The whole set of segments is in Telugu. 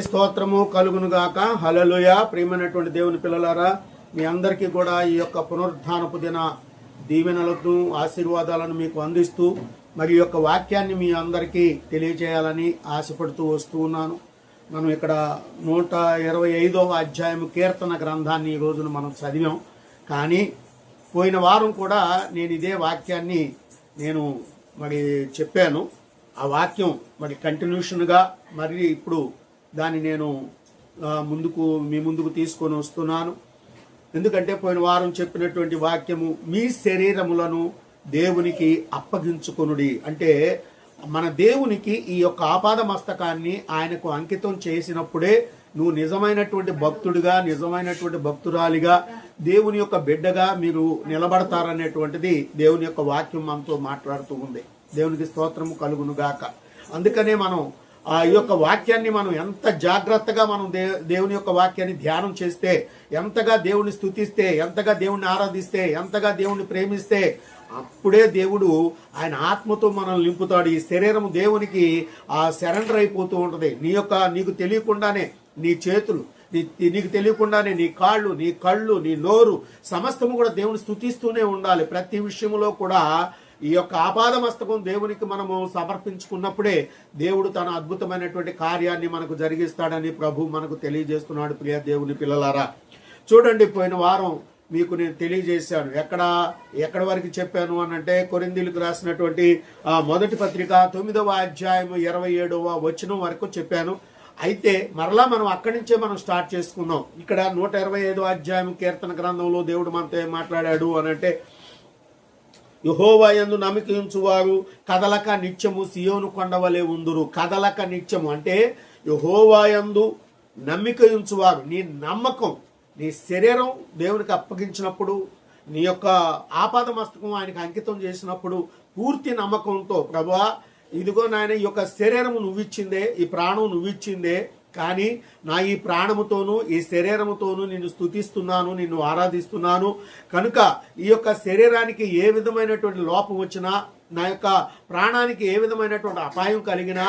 స్తోత్రము కలుగును గాక. హల్లెలూయా. ప్రియమైనటువంటి దేవుని పిల్లలారా, మీ అందరికీ కూడా ఈ యొక్క పునరుద్ధానపు దిన దీవెనలను ఆశీర్వాదాలను మీకు అందిస్తూ మరి యొక్క వాక్యాన్ని మీ అందరికీ తెలియజేయాలని ఆశపడుతూ వస్తూ ఉన్నాను. మనం ఇక్కడ 125వ అధ్యాయం కీర్తన గ్రంథాన్ని ఈ రోజున మనం చదివాం. కానీ పోయిన వారం కూడా నేను ఇదే వాక్యాన్ని మరి చెప్పాను. ఆ వాక్యం మరి కంటిన్యూషన్గా మరి ఇప్పుడు దాన్ని నేను మీ ముందుకు తీసుకొని వస్తున్నాను. ఎందుకంటే పోయిన వారం చెప్పినటువంటి వాక్యము, మీ శరీరములను దేవునికి అప్పగించుకొనుడి. అంటే మన దేవునికి ఈ యొక్క ఆపాద మస్తకాన్ని ఆయనకు అంకితం చేసినప్పుడే నువ్వు నిజమైనటువంటి భక్తుడిగా, నిజమైనటువంటి భక్తురాలిగా, దేవుని యొక్క బిడ్డగా మీరు నిలబడతారనేటువంటిది దేవుని యొక్క వాక్యం మనతో మాట్లాడుతూ ఉంది. దేవునికి స్తోత్రము కలుగును గాక. అందుకనే మనం ఈ యొక్క వాక్యాన్ని మనం ఎంత జాగ్రత్తగా మనం దేవుని యొక్క వాక్యాన్ని ధ్యానం చేస్తే, ఎంతగా దేవుని స్తుతిస్తే, ఎంతగా దేవుణ్ణి ఆరాధిస్తే, ఎంతగా దేవుణ్ణి ప్రేమిస్తే అప్పుడే దేవుడు ఆయన ఆత్మతో మనల్ని నింపుతాడు. ఈ శరీరం దేవునికి సరెండర్ అయిపోతూ ఉంటుంది. నీకు తెలియకుండానే నీ చేతులు, నీకు తెలియకుండానే నీ కాళ్ళు, నీ కళ్ళు, నీ నోరు సమస్తము కూడా దేవుని స్తుతిస్తూనే ఉండాలి. ప్రతి విషయంలో కూడా ఈ యొక్క ఆపాద మస్తకం దేవునికి మనము సమర్పించుకున్నప్పుడే దేవుడు తన అద్భుతమైనటువంటి కార్యాన్ని మనకు జరిగిస్తాడని ప్రభు మనకు తెలియజేస్తున్నాడు. ప్రియ దేవుని పిల్లలారా, చూడండి, పోయిన వారం మీకు నేను తెలియజేశాను. ఎక్కడ వరకు చెప్పాను అనంటే, కొరింథీయులకు రాసినటువంటి మొదటి పత్రిక 9వ అధ్యాయం 27వ వచనం వరకు చెప్పాను. అయితే మరలా మనం అక్కడి నుంచే మనం స్టార్ట్ చేసుకుందాం. ఇక్కడ 125వ అధ్యాయం కీర్తన గ్రంథంలో దేవుడు మనతో ఏం మాట్లాడాడు అనంటే, యెహోవా యందు నమ్మిక ఉంచువారు కదలక నిత్యము సియోను కొండవలే ఉందురు. కదలక నిత్యము అంటే యెహోవా యందు నమ్మిక ఉంచువారు, నీ నమ్మకం, నీ శరీరం దేవునికి అప్పగించినప్పుడు, నీ యొక్క ఆపాద మస్తకం ఆయనకు అంకితం చేసినప్పుడు పూర్తి నమ్మకంతో, ప్రభువా ఇదిగో నాయన, ఈ యొక్క శరీరము నువ్విచ్చిందే, ఈ ప్రాణం నువ్విచ్చిందే, కానీ నా ఈ ప్రాణముతోనూ ఈ శరీరముతోనూ నిన్ను స్తుతిస్తున్నాను, నిన్ను ఆరాధిస్తున్నాను. కనుక ఈ యొక్క శరీరానికి ఏ విధమైనటువంటి లోపం వచ్చినా, నా యొక్క ప్రాణానికి ఏ విధమైనటువంటి అపాయం కలిగినా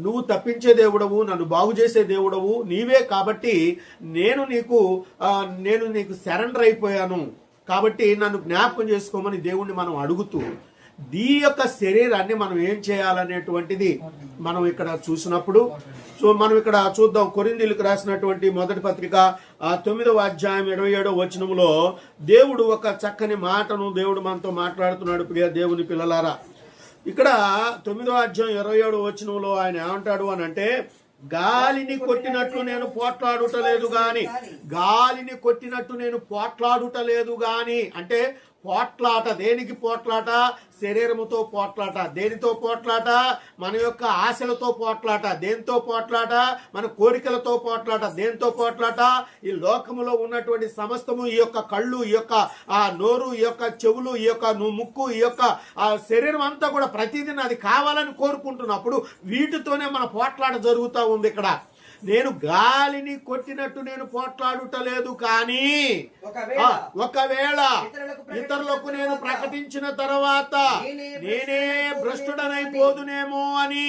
నువ్వు తప్పించే దేవుడవు, నన్ను బాగు చేసే దేవుడవు నీవే. కాబట్టి నేను నీకు సరెండర్ అయిపోయాను. కాబట్టి నన్ను జ్ఞాపకం చేసుకోమని దేవుణ్ణి మనం అడుగుతూ ఈ యొక్క శరీరాన్ని మనం ఏం చేయాలనేటువంటిది మనం ఇక్కడ చూసినప్పుడు, మనం ఇక్కడ చూద్దాం. కొరింథీయులకు రాసినటువంటి మొదటి పత్రిక 9వ అధ్యాయం 27వ వచనంలో దేవుడు ఒక చక్కని మాటను దేవుడు మనతో మాట్లాడుతున్నాడు. ప్రియ దేవుని పిల్లలారా, ఇక్కడ 9వ అధ్యాయం 27వ వచనంలో ఆయన ఏమంటాడు అని అంటే, గాలిని కొట్టినట్లు నేను పోట్లాడుటలేదు గాని, గాలిని కొట్టినట్టు నేను పోట్లాడుటలేదు గాని అంటే పోట్లాట. దేనికి పోట్లాట? శరీరముతో పోట్లాట. దేనితో పోట్లాట? మన యొక్క ఆశలతో పోట్లాట. దేంతో పోట్లాట? మన కోరికలతో పోట్లాట. దేంతో పోట్లాట? ఈ లోకములో ఉన్నటువంటి సమస్తము, ఈ యొక్క కళ్ళు, ఈ యొక్క నోరు, ఈ యొక్క చెవులు, ఈ యొక్క ముక్కు, ఈ యొక్క శరీరం అంతా కూడా ప్రతిదీ అది కావాలని కోరుకుంటున్నప్పుడు వీటితోనే మన పోట్లాట జరుగుతూ ఉంది. ఇక్కడ నేను గాలిని కొట్టినట్టు నేను పోట్లాడుటలేదు, కానీ ఒకవేళ ఇతరులకు నేను ప్రకటించిన తర్వాత నేనే భ్రష్టుడనైపోదునేమో అని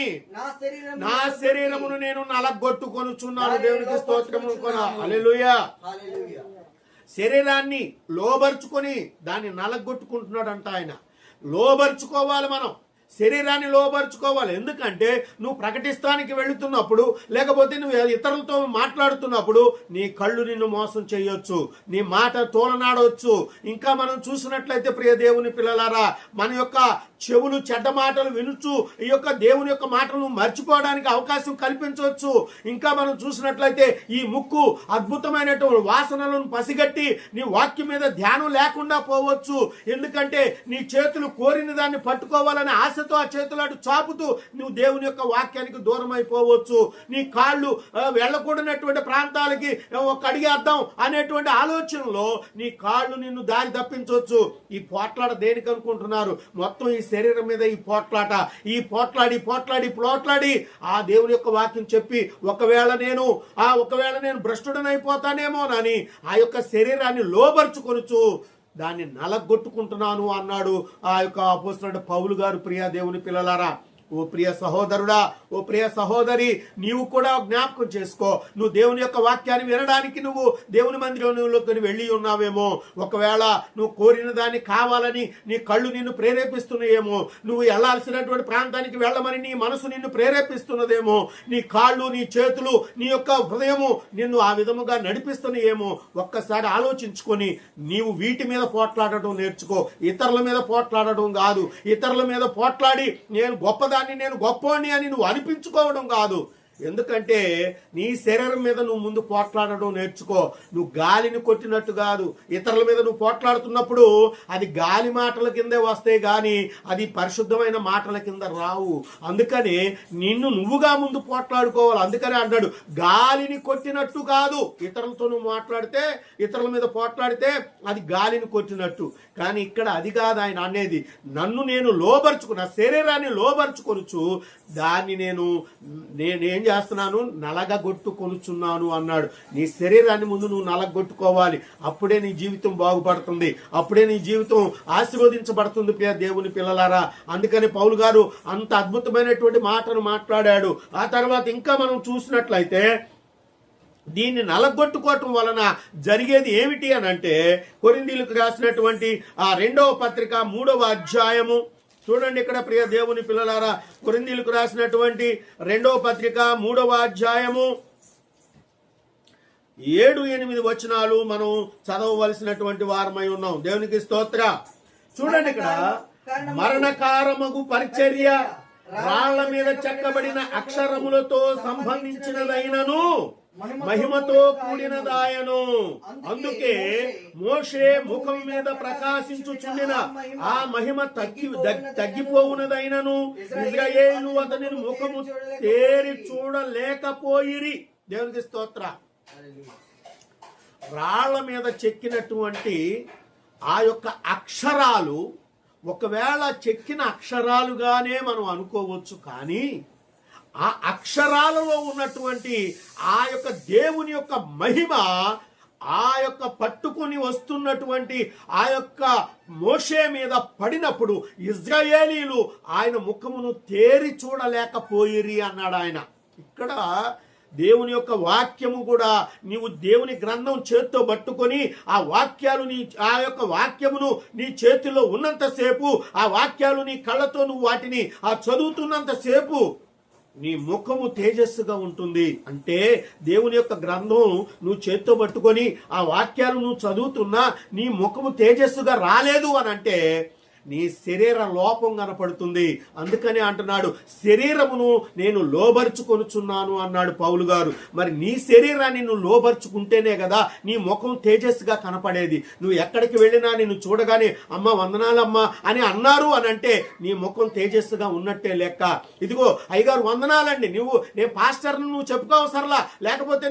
నా శరీరమును నేను నలగొట్టుకొనుచున్నాను. దేవునికి స్తోత్రము. హల్లెలూయా. శరీరాన్ని లోబరుచుకొని దాన్ని నలగొట్టుకుంటున్నాడంట ఆయన. లోబరుచుకోవాలి, మనం శరీరాన్ని లోబరుచుకోవాలి. ఎందుకంటే నువ్వు ప్రకటిస్తానికి వెళుతున్నప్పుడు, లేకపోతే నువ్వు ఇతరులతో మాట్లాడుతున్నప్పుడు నీ కళ్ళు నిన్ను మోసం చేయొచ్చు, నీ మాట తోలనాడవచ్చు. ఇంకా మనం చూసినట్లయితే ప్రియ దేవుని పిల్లలారా, మన యొక్క చెవులు చెడ్డ మాటలు వినుచు ఈ యొక్క దేవుని యొక్క మాటలను మర్చిపోవడానికి అవకాశం కల్పించవచ్చు. ఇంకా మనం చూసినట్లయితే ఈ ముక్కు అద్భుతమైనటువంటి వాసనలను పసిగట్టి నీ వాక్యం మీద ధ్యానం లేకుండా పోవచ్చు. ఎందుకంటే నీ చేతులు కోరిన దాన్ని పట్టుకోవాలని ఆశతో ఆ చేతులు అటు చాపుతూ నువ్వు దేవుని యొక్క వాక్యానికి దూరం అయిపోవచ్చు. నీ కాళ్ళు వెళ్ళకూడనటువంటి ప్రాంతాలకి ఒక అడిగేద్దాం అనేటువంటి ఆలోచనలో నీ కాళ్ళు నిన్ను దారి తప్పించవచ్చు. ఈ పోట్లాట దేనికి అనుకుంటున్నారు? మొత్తం ఈ శరీరం మీద ఈ పోట్లాట. ఈ పోట్లాడి ఆ దేవుని యొక్క వాక్యం చెప్పి ఒకవేళ నేను భ్రష్టుడనైపోతానేమోనని ఆ యొక్క శరీరాన్ని లోబరుచుకొనుచు దాన్ని నలగొట్టుకుంటున్నాను అన్నాడు ఆ యొక్క అపోస్తలుడు పౌలు గారు. ప్రియ దేవుని పిల్లలారా, ఓ ప్రియ సహోదరుడా, ఓ ప్రియ సహోదరి, నీవు కూడా జ్ఞాపకం చేసుకో. నువ్వు దేవుని యొక్క వాక్యాన్ని వినడానికి నువ్వు దేవుని మందిరంలోకి వెళ్ళి ఉన్నావేమో. ఒకవేళ నువ్వు కోరిన దాన్ని కావాలని నీ కళ్ళు నిన్ను ప్రేరేపిస్తున్నాయేమో, నువ్వు వెళ్లాల్సినటువంటి ప్రాంతానికి వెళ్ళమని నీ మనసు నిన్ను ప్రేరేపిస్తున్నదేమో, నీ కాళ్ళు, నీ చేతులు, నీ యొక్క హృదయము నిన్ను ఆ విధముగా నడిపిస్తున్నాయేమో. ఒక్కసారి ఆలోచించుకొని నీవు వీటి మీద పోట్లాడటం నేర్చుకో. ఇతరుల మీద పోట్లాడటం కాదు. ఇతరుల మీద పోట్లాడి నేను నేను గొప్పవాణ్ణి అని నువ్వు అనిపించుకోవడం కాదు. ఎందుకంటే నీ శరీరం మీద నువ్వు ముందు పోట్లాడడం నేర్చుకో. నువ్వు గాలిని కొట్టినట్టు కాదు. ఇతరుల మీద నువ్వు పోట్లాడుతున్నప్పుడు అది గాలి మాటల కిందే వస్తాయి కానీ అది పరిశుద్ధమైన మాటల కింద రావు. అందుకని నిన్ను నువ్వుగా ముందు పోట్లాడుకోవాలి. అందుకని అంటాడు, గాలిని కొట్టినట్టు కాదు. ఇతరులతో నువ్వు మాట్లాడితే, ఇతరుల మీద పోట్లాడితే అది గాలిని కొట్టినట్టు. కానీ ఇక్కడ అది కాదు ఆయన అనేది. నన్ను నేను లోబరుచుకున్న శరీరాన్ని లోబరుచుకొనుచు దాన్ని నేనేం చేస్తున్నాను, నలగగొట్టుకొనుచున్నాను అన్నాడు. నీ శరీరాన్ని ముందు నువ్వు నలగొట్టుకోవాలి. అప్పుడే నీ జీవితం బాగుపడుతుంది. అప్పుడే నీ జీవితం ఆశీర్వదించబడుతుంది దేవుని పిల్లలారా. అందుకని పౌలు గారు అంత అద్భుతమైనటువంటి మాటను మాట్లాడాడు. ఆ తర్వాత ఇంకా మనం చూసినట్లయితే దీన్ని నలగొట్టుకోవటం వలన జరిగేది ఏమిటి అని అంటే, కొరింథీయులకు రాసినటువంటి ఆ 2వ పత్రిక 3వ అధ్యాయము చూడండి. ఇక్కడ ప్రియ దేవుని పిల్లలారా, కొరింథీయులకు రాసినటువంటి 2వ పత్రిక 3వ అధ్యాయము 7-8 వచనాలు మనం చదవవలసినటువంటి వారమై ఉన్నాం. దేవునికి స్తోత్ర. చూడండి, ఇక్కడ మరణకారమగు పరిచర్య రాళ్ల మీద చెక్కబడిన అక్షరములతో సంబంధించినదైనను మహిమతో కూడినదాయను. అందుకే మోషే ముఖం మీద ప్రకాశించుచుండిన ఆ మహిమ తగ్గిపోవునదైనను ఇశ్రాయేలు అతని ముఖము తేరి చూడలేకపోయిరి. దేవునికి స్తోత్ర. రాళ్ల మీద చెక్కినటువంటి ఆ యొక్క అక్షరాలు ఒకవేళ చెక్కిన అక్షరాలుగానే మనం అనుకోవచ్చు, కానీ ఆ అక్షరాలలో ఉన్నటువంటి ఆ యొక్క దేవుని యొక్క మహిమ ఆ యొక్క పట్టుకుని వస్తున్నటువంటి ఆ యొక్క మోషే మీద పడినప్పుడు ఇశ్రాయేలీలు ఆయన ముఖమును తేరి చూడలేకపోయిరి అన్నాడు ఆయన. ఇక్కడ దేవుని యొక్క వాక్యము కూడా నీవు దేవుని గ్రంథం చేత్తో పట్టుకొని ఆ యొక్క వాక్యమును నీ చేతిలో ఉన్నంతసేపు, ఆ వాక్యాలు నీ కళ్ళతో నువ్వు వాటిని చదువుతున్నంతసేపు నీ ముఖము తేజస్సుగా ఉంటుంది. అంటే దేవుని యొక్క గ్రంథం నువ్వు చేత్తో పట్టుకొని ఆ వాక్యాలు నువ్వు చదువుతున్నా నీ ముఖము తేజస్సుగా రాలేదు అని అంటే నీ శరీర లోపం కనపడుతుంది. అందుకని అంటున్నాడు, శరీరమును నేను లోబరుచుకొనుచున్నాను అన్నాడు పౌలు గారు. మరి నీ శరీరాన్ని నువ్వు లోబరుచుకుంటేనే కదా నీ ముఖం తేజస్సుగా కనపడేది. నువ్వు ఎక్కడికి వెళ్ళినా నిన్ను చూడగానే అమ్మ వందనాలమ్మా అని అన్నారు అని అంటే నీ ముఖం తేజస్సుగా ఉన్నట్టే లెక్క. ఇదిగో అయ్యగారు వందనాలండి, నేను పాస్టర్ని నువ్వు చెప్పుకోవసరలా, లేకపోతే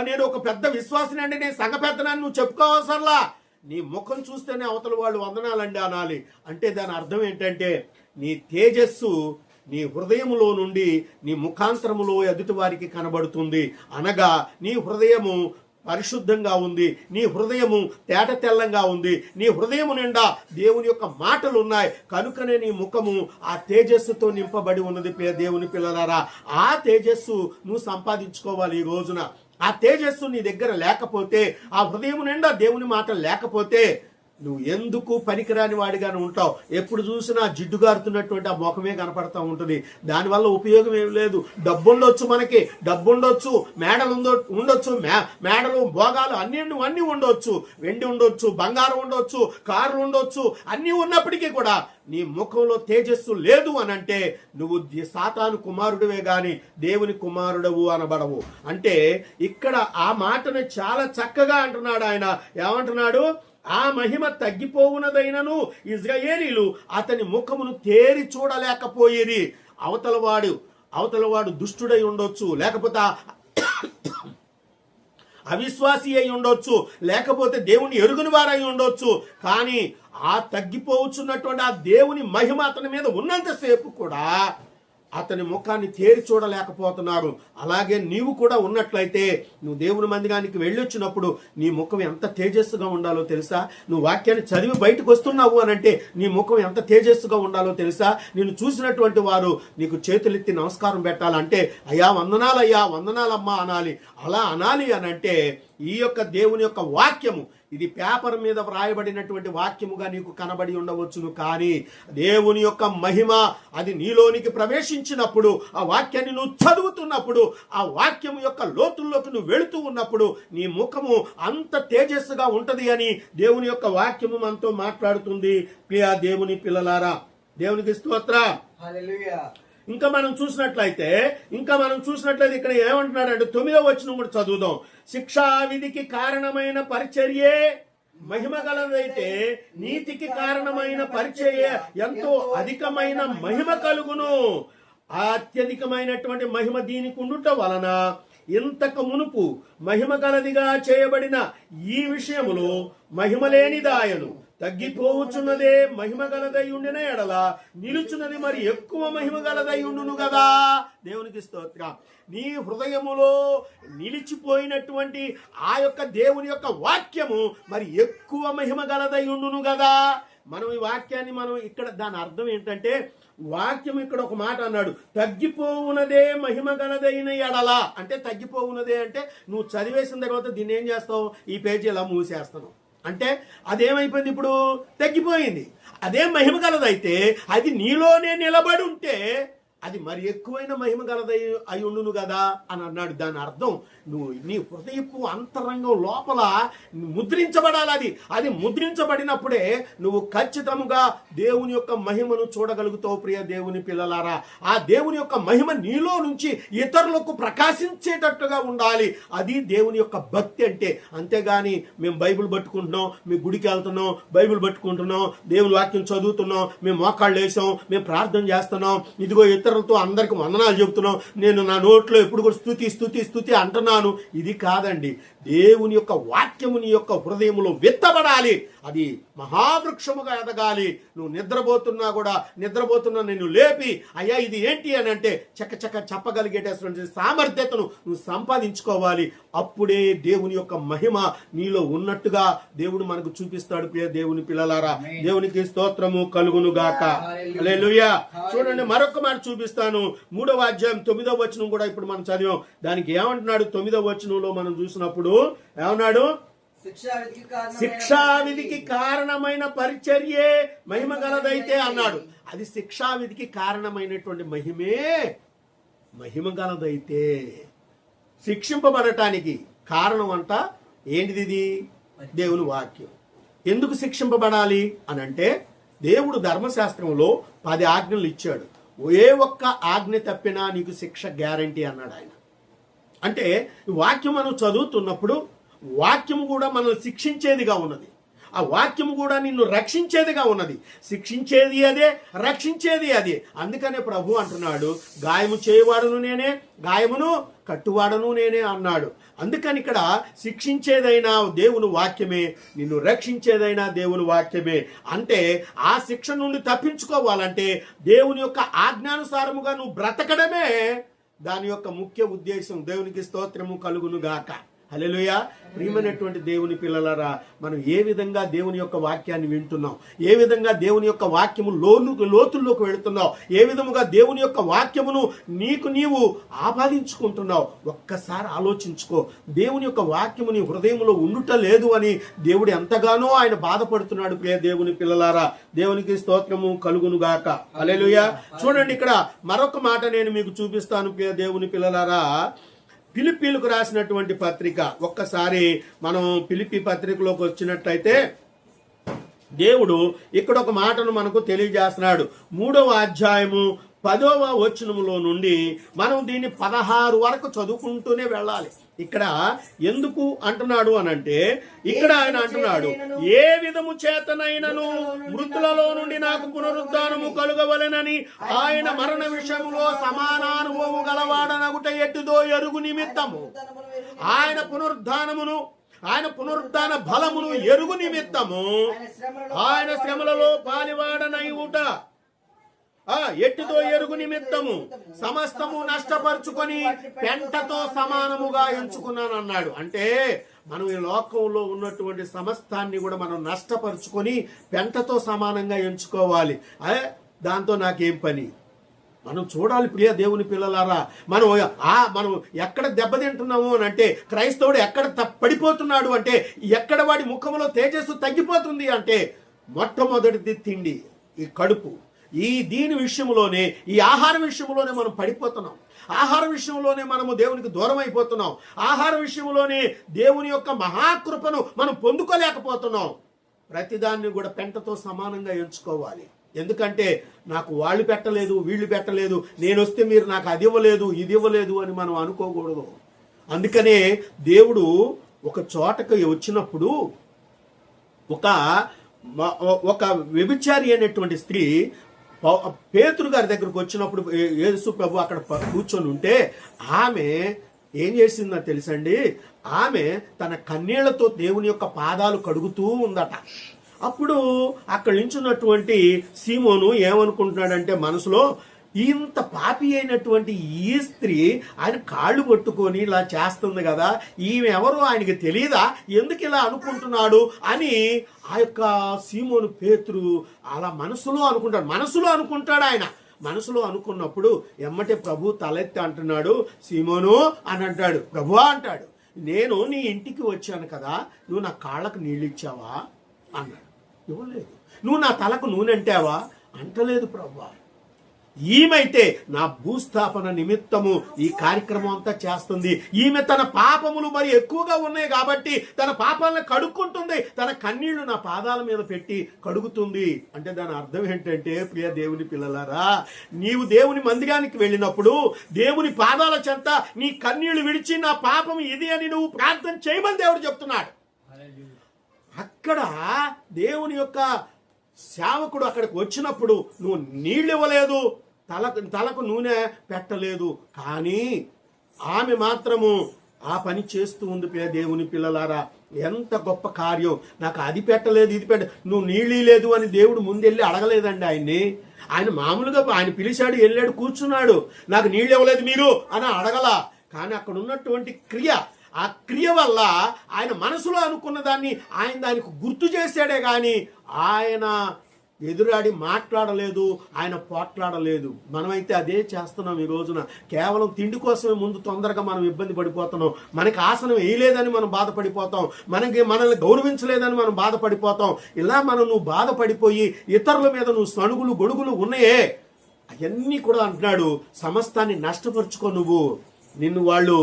నేను ఒక పెద్ద విశ్వాసిని అండి, నేను సంఘ పెద్దనని నువ్వు చెప్పుకోవసరలా. నీ ముఖం చూస్తేనే అవతల వాళ్ళు వందనాలండి అనాలి. అంటే దాని అర్థం ఏంటంటే నీ తేజస్సు నీ హృదయములో నుండి నీ ముఖాంతరములో ఎదుటి వారికి కనబడుతుంది. అనగా నీ హృదయము పరిశుద్ధంగా ఉంది, నీ హృదయము తేట తెల్లంగా ఉంది, నీ హృదయము నిండా దేవుని యొక్క మాటలు ఉన్నాయి. కనుకనే నీ ముఖము ఆ తేజస్సుతో నింపబడి ఉన్నది. దేవుని పిల్లలారా, ఆ తేజస్సు నువ్వు సంపాదించుకోవాలి ఈ రోజున. ఆ తేజస్సు నీ దగ్గర లేకపోతే, ఆ హృదయం నిండా దేవుని మాటలు లేకపోతే నువ్వు ఎందుకు పనికిరాని వాడిగానే ఉంటావు. ఎప్పుడు చూసినా జిడ్డుగారుతున్నటువంటి ఆ ముఖమే కనపడతా ఉంటుంది. దానివల్ల ఉపయోగం ఏం లేదు. డబ్బు ఉండొచ్చు, మనకి డబ్బు ఉండొచ్చు, మేడలు ఉండొచ్చు, మేడలు భోగాలు అన్నీ ఉండొచ్చు, వెండి ఉండొచ్చు, బంగారం ఉండొచ్చు, కార్లు ఉండొచ్చు, అన్నీ ఉన్నప్పటికీ కూడా నీ ముఖంలో తేజస్సు లేదు అని అంటే నువ్వు సాతాను కుమారుడివే గాని దేవుని కుమారుడవు అనబడవు. అంటే ఇక్కడ ఆ మాటను చాలా చక్కగా అంటున్నాడు ఆయన. ఏమంటున్నాడు? ఆ మహిమ తగ్గిపోవునదైనను ఇశ్రాయేలీలు అతని ముఖమును తేరి చూడలేకపోయిరి. అవతలవాడు దుష్టుడై ఉండొచ్చు, లేకపోతే అవిశ్వాసి అయి ఉండొచ్చు, లేకపోతే దేవుని ఎరుగని వారై ఉండొచ్చు, కానీ ఆ తగ్గిపోవచ్చున్నటువంటి ఆ దేవుని మహిమ అతని మీద ఉన్నంతసేపు కూడా అతని ముఖాన్ని తేరి చూడలేకపోతున్నారు. అలాగే నీవు కూడా ఉన్నట్లయితే నువ్వు దేవుని మందిరానికి వెళ్ళొచ్చినప్పుడు నీ ముఖం ఎంత తేజస్సుగా ఉండాలో తెలుసా? నువ్వు వాక్యాన్ని చదివి బయటకు వస్తున్నావు అని అంటే నీ ముఖం ఎంత తేజస్సుగా ఉండాలో తెలుసా? నిన్ను చూసినటువంటి వారు నీకు చేతులెత్తి నమస్కారం పెట్టాలంటే అయ్యా వందనాలయ్యా వందనాలమ్మా అనాలి. అలా అనాలి అని అంటే ఈ యొక్క దేవుని యొక్క వాక్యము, ఇది పేపర్ మీద వ్రాయబడినటువంటి వాక్యముగా నీకు కనబడి ఉండవచ్చును, కానీ దేవుని యొక్క మహిమ అది నీలోనికి ప్రవేశించినప్పుడు, ఆ వాక్యాన్ని నువ్వు చదువుతున్నప్పుడు, ఆ వాక్యము యొక్క లోతుల్లోకి నువ్వు వెళుతూ ఉన్నప్పుడు నీ ముఖము అంత తేజస్సుగా ఉంటది అని దేవుని యొక్క వాక్యము మనతో మాట్లాడుతుంది. ప్రియ దేవుని పిల్లలారా, దేవునికి స్తోత్రం. హల్లెలూయా. ఇంకా మనం చూసినట్లయితే ఇక్కడ ఏమంటున్నాడంటే 9వ వచనం కూడా చదువుదాం. శిక్షా విధికి కారణమైన పరిచర్యే మహిమ గలదైతే నీతికి కారణమైన పరిచర్య ఎంతో అధికమైన మహిమ కలుగును. అత్యధికమైనటువంటి మహిమ దీనికి ఉండుట వలన ఇంతకు మునుపు మహిమ గలదిగా చేయబడిన ఈ విషయములో మహిమ లేనిదాయను. తగ్గిపోవచ్చున్నదే మహిమ గలదై ఉండిన ఎడల నిలుచున్నది మరి ఎక్కువ మహిమ గలదై ఉండును కదా. దేవునికి స్తోత్రం. నీ హృదయములో నిలిచిపోయినటువంటి ఆ యొక్క దేవుని యొక్క వాక్యము మరి ఎక్కువ మహిమ గలదై ఉండును కదా. మనం ఈ వాక్యాన్ని ఇక్కడ దాని అర్థం ఏంటంటే, వాక్యం ఇక్కడ ఒక మాట అన్నాడు, తగ్గిపోవునదే మహిమ గలదైన ఎడల. అంటే తగ్గిపోవునదే అంటే నువ్వు చదివేసిన తర్వాత దీన్ని ఏం చేస్తావు, ఈ పేజీ ఇలా మూసేస్తాను అంటే అదేమైపోయింది, ఇప్పుడు తగ్గిపోయింది. అదే మహిమ గలదైతే అది నీలోనే నిలబడి ఉంటే అది మరి ఎక్కువైన మహిమ గలదై అయి ఉండును కదా అని అన్నాడు. దాని అర్థం నువ్వు నీ హృదయపు అంతరంగం లోపల ముద్రించబడాలి. అది ముద్రించబడినప్పుడే నువ్వు ఖచ్చితంగా దేవుని యొక్క మహిమను చూడగలుగుతావు. ప్రియ దేవుని పిల్లలారా, ఆ దేవుని యొక్క మహిమ నీలో నుంచి ఇతరులకు ప్రకాశించేటట్టుగా ఉండాలి. అది దేవుని యొక్క భక్తి అంటే. అంతేగాని మేము బైబిల్ పట్టుకుంటున్నాం, మేము గుడికి వెళ్తున్నాం, బైబిల్ పట్టుకుంటున్నాం, దేవుని వాక్యం చదువుతున్నాం, మేము మోకాళ్ళు వేసాం, మేము ప్రార్థన చేస్తున్నాం, ఇదిగో ఇతరులతో అందరికి వందనాలు చెబుతున్నాం, నేను నా నోట్లో ఎప్పుడు కూడా స్తుతి స్తుతి స్తుతి అంటున్నాను. ఇది కాదండి. దేవుని యొక్క వాక్యము నీ యొక్క హృదయములో విత్తబడాలి. అది మహావృక్షముగా ఎదగాలి. నువ్వు నిద్రపోతున్నా నిన్ను లేపి అయ్యా ఇది ఏంటి అని అంటే చక్కచక్క చెప్పగలిగేటటువంటి సామర్థ్యతను నువ్వు సంపాదించుకోవాలి. అప్పుడే దేవుని యొక్క మహిమ నీలో ఉన్నట్టుగా దేవుడు మనకు చూపిస్తాడు. ప్రియ దేవుని పిల్లలారా, దేవునికి స్తోత్రము కలుగును గాక. హల్లెలూయా. చూడండి, మరొక మాట చూపిస్తాను. 3వ అధ్యాయం 9వ వచనం కూడా ఇప్పుడు మనం చదివాం. దానికి ఏమంటున్నాడు? 9వ వచనంలో మనం చూసినప్పుడు ఏమన్నాడు? శిక్షావిధికి కారణమైన పరిచర్యే మహిమ గలదైతే అన్నాడు. అది శిక్షావిధికి కారణమైనటువంటి మహిమ గలదైతే శిక్షింపబడటానికి కారణం అంట ఏంటిది? ఇది దేవుని వాక్యం. ఎందుకు శిక్షింపబడాలి అని అంటే, దేవుడు ధర్మశాస్త్రంలో 10 ఆజ్ఞలు ఇచ్చాడు. ఏ ఒక్క ఆజ్ఞ తప్పినా నీకు శిక్ష గ్యారంటీ అన్నాడు ఆయన. అంటే వాక్యం మనం చదువుతున్నప్పుడు వాక్యము కూడా మనల్ని శిక్షించేదిగా ఉన్నది. ఆ వాక్యము కూడా నిన్ను రక్షించేదిగా ఉన్నది. శిక్షించేది అదే, రక్షించేది అదే. అందుకనే ప్రభు అంటున్నాడు, గాయము చేయవాడును నేనే, గాయమును కట్టువాడను నేనే అన్నాడు. అందుకని ఇక్కడ శిక్షించేదైనా దేవుని వాక్యమే, నిన్ను రక్షించేదైనా దేవుని వాక్యమే. అంటే ఆ శిక్ష నుండి తప్పించుకోవాలంటే దేవుని యొక్క ఆజ్ఞానుసారముగా నువ్వు బ్రతకడమే దాని యొక్క ముఖ్య ఉద్దేశం. దేవునికి స్తోత్రము కలుగును గాక. హల్లెలూయా. ప్రియమైనటువంటి దేవుని పిల్లలారా, మనం ఏ విధంగా దేవుని యొక్క వాక్యాన్ని వింటున్నాం, ఏ విధంగా దేవుని యొక్క వాక్యము లోతుల్లోకి వెళుతున్నావు, ఏ విధముగా దేవుని యొక్క వాక్యమును నీవు ఆపాదించుకుంటున్నావు, ఒక్కసారి ఆలోచించుకో. దేవుని యొక్క వాక్యము నీ హృదయంలో ఉండుట లేదు అని దేవుడు ఎంతగానో ఆయన బాధపడుతున్నాడు. ప్రియ దేవుని పిల్లలారా, దేవునికి స్తోత్రము కలుగును గాక. హల్లెలూయా. చూడండి, ఇక్కడ మరొక మాట నేను మీకు చూపిస్తాను. ప్రియ దేవుని పిల్లలారా, ఫిలిప్పీలకు రాసినటువంటి పత్రిక, ఒక్కసారి మనం ఫిలిప్పీ పత్రికలోకి వచ్చినట్లయితే దేవుడు ఇక్కడ ఒక మాటను మనకు తెలియజేస్తున్నాడు. 3వ అధ్యాయము 10వ వచనములో నుండి మనం దీన్ని 16 వరకు చదువుకుంటూనే వెళ్ళాలి. ఇక్కడ ఎందుకు అంటున్నాడు అనంటే, ఇక్కడ ఆయన అంటున్నాడు, ఏ విధము చేతనైనను మృతులలో నుండి నాకు పునరుద్ధానము కలుగవలెనని ఆయన మరణ విషయంలో సమానానుభవము గలవాడనగుట ఎట్టుదో ఎరుగు నిమిత్తము ఆయన పునరుద్ధాన బలమును ఎరుగు నిమిత్తము ఆయన శ్రమలలో పాలివాడనైవుట ఎట్టిదో ఎరుగు నిమిత్తము సమస్తము నష్టపరుచుకొని పెంటతో సమానముగా ఎంచుకున్నాను అన్నాడు. అంటే మనం ఈ లోకంలో ఉన్నటువంటి సమస్తాన్ని కూడా మనం నష్టపరుచుకొని పెంటతో సమానంగా ఎంచుకోవాలి. దాంతో నాకేం పని? మనం చూడాలి ప్రియ దేవుని పిల్లలారా, మనం ఎక్కడ దెబ్బతింటున్నాము అని అంటే, క్రైస్తవుడు ఎక్కడ పడిపోతున్నాడు అంటే, ఎక్కడ వాడి ముఖంలో తేజస్సు తగ్గిపోతుంది అంటే, మొట్టమొదటిది తిండి, ఈ కడుపు. దీని విషయంలోనే, ఈ ఆహార విషయంలోనే మనం పడిపోతున్నాం. ఆహార విషయంలోనే మనము దేవునికి దూరం అయిపోతున్నాం. ఆహార విషయంలోనే దేవుని యొక్క మహాకృపను మనం పొందుకోలేకపోతున్నాం. ప్రతిదాన్ని కూడా పెంటతో సమానంగా ఎంచుకోవాలి. ఎందుకంటే నాకు వాళ్ళు పెట్టలేదు, వీళ్ళు పెట్టలేదు, నేను వస్తే మీరు నాకు అది ఇవ్వలేదు, ఇది ఇవ్వలేదు అని మనం అనుకోకూడదు. అందుకనే దేవుడు ఒక చోటకి వచ్చినప్పుడు ఒక వ్యభిచారి అనేటువంటి స్త్రీ పేతురు గారి దగ్గరకు వచ్చినప్పుడు యేసు ప్రభు అక్కడ కూర్చొని ఉంటే ఆమె ఏం చేసిందో తెలుసండి, ఆమె తన కన్నీళ్లతో దేవుని యొక్క పాదాలు కడుగుతూ ఉందట. అప్పుడు అక్కడ నించున్నటువంటి సీమోను ఏమనుకుంటున్నాడంటే మనసులో, ఇంత పాపి అయినటువంటి ఈ స్త్రీ ఆయన కాళ్ళు పట్టుకొని ఇలా చేస్తుంది కదా, ఈమె ఎవరో ఆయనకి తెలియదా, ఎందుకు ఇలా అనుకుంటున్నాడు అని ఆ యొక్క సీమోను పేతురు అలా మనసులో అనుకుంటాడు. ఆయన మనసులో అనుకున్నప్పుడు ఎమ్మటే ప్రభు తలెత్తి అంటున్నాడు, సీమోను అని అంటాడు. ప్రభువా అంటాడు, నేను నీ ఇంటికి వచ్చాను కదా, నువ్వు నా కాళ్ళకు నీళ్ళు ఇచ్చావా అన్నాడు. ఇవ్వలేదు. నువ్వు నా తలకు నూనె అంటావా అంటలేదు ప్రభువా. ఈమెయితే నా భూస్థాపన నిమిత్తము ఈ కార్యక్రమం అంతా చేస్తుంది. ఈమె తన పాపములు మరి ఎక్కువగా ఉన్నాయి కాబట్టి తన పాపాలను కడుక్కుంటుంది, తన కన్నీళ్లు నా పాదాల మీద పెట్టి కడుగుతుంది. అంటే దాని అర్థం ఏంటంటే, ప్రియ దేవుని పిల్లలారా, నీవు దేవుని మందిరానికి వెళ్ళినప్పుడు దేవుని పాదాల చెంత నీ కన్నీళ్లు విడిచి నా పాపం ఇది అని నువ్వు ప్రార్థన చేయమని దేవుడు చెప్తున్నాడు. అక్కడ దేవుని యొక్క సేవకుడు అక్కడికి వచ్చినప్పుడు నువ్వు నీళ్ళు ఇవ్వలేదు, తలకు నూనె పెట్టలేదు, కానీ ఆమె మాత్రము ఆ పని చేస్తూ ఉంది. దేవుని పిల్లలారా, ఎంత గొప్ప కార్యం! నాకు అది పెట్టలేదు, ఇది నువ్వు నీళ్ళు లేదు అని దేవుడు ముందెళ్ళి అడగలేదండి ఆయన్ని. ఆయన మామూలుగా ఆయన పిలిచాడు, వెళ్ళాడు, కూర్చున్నాడు. నాకు నీళ్ళు ఇవ్వలేదు మీరు అని అడగల. కానీ అక్కడ ఉన్నటువంటి క్రియ, ఆ క్రియ వల్ల ఆయన మనసులో అనుకున్న దాన్ని ఆయన దానికి గుర్తు చేశాడే కానీ ఆయన ఎదురాడి మాట్లాడలేదు, ఆయన పోట్లాడలేదు. మనమైతే అదే చేస్తున్నాం ఈ రోజున. కేవలం తిండి కోసమే ముందు తొందరగా మనం ఇబ్బంది పడిపోతున్నాం. మనకి ఆసనం వేయలేదని మనం బాధపడిపోతాం, మనల్ని గౌరవించలేదని మనం బాధపడిపోతాం. ఇలా నువ్వు బాధపడిపోయి ఇతరుల మీద నువ్వు సణుగులు గొడుగులు ఉన్నాయే, అవన్నీ కూడా అంటున్నాడు, సమస్తాన్ని నష్టపరుచుకో. నిన్ను వాళ్ళు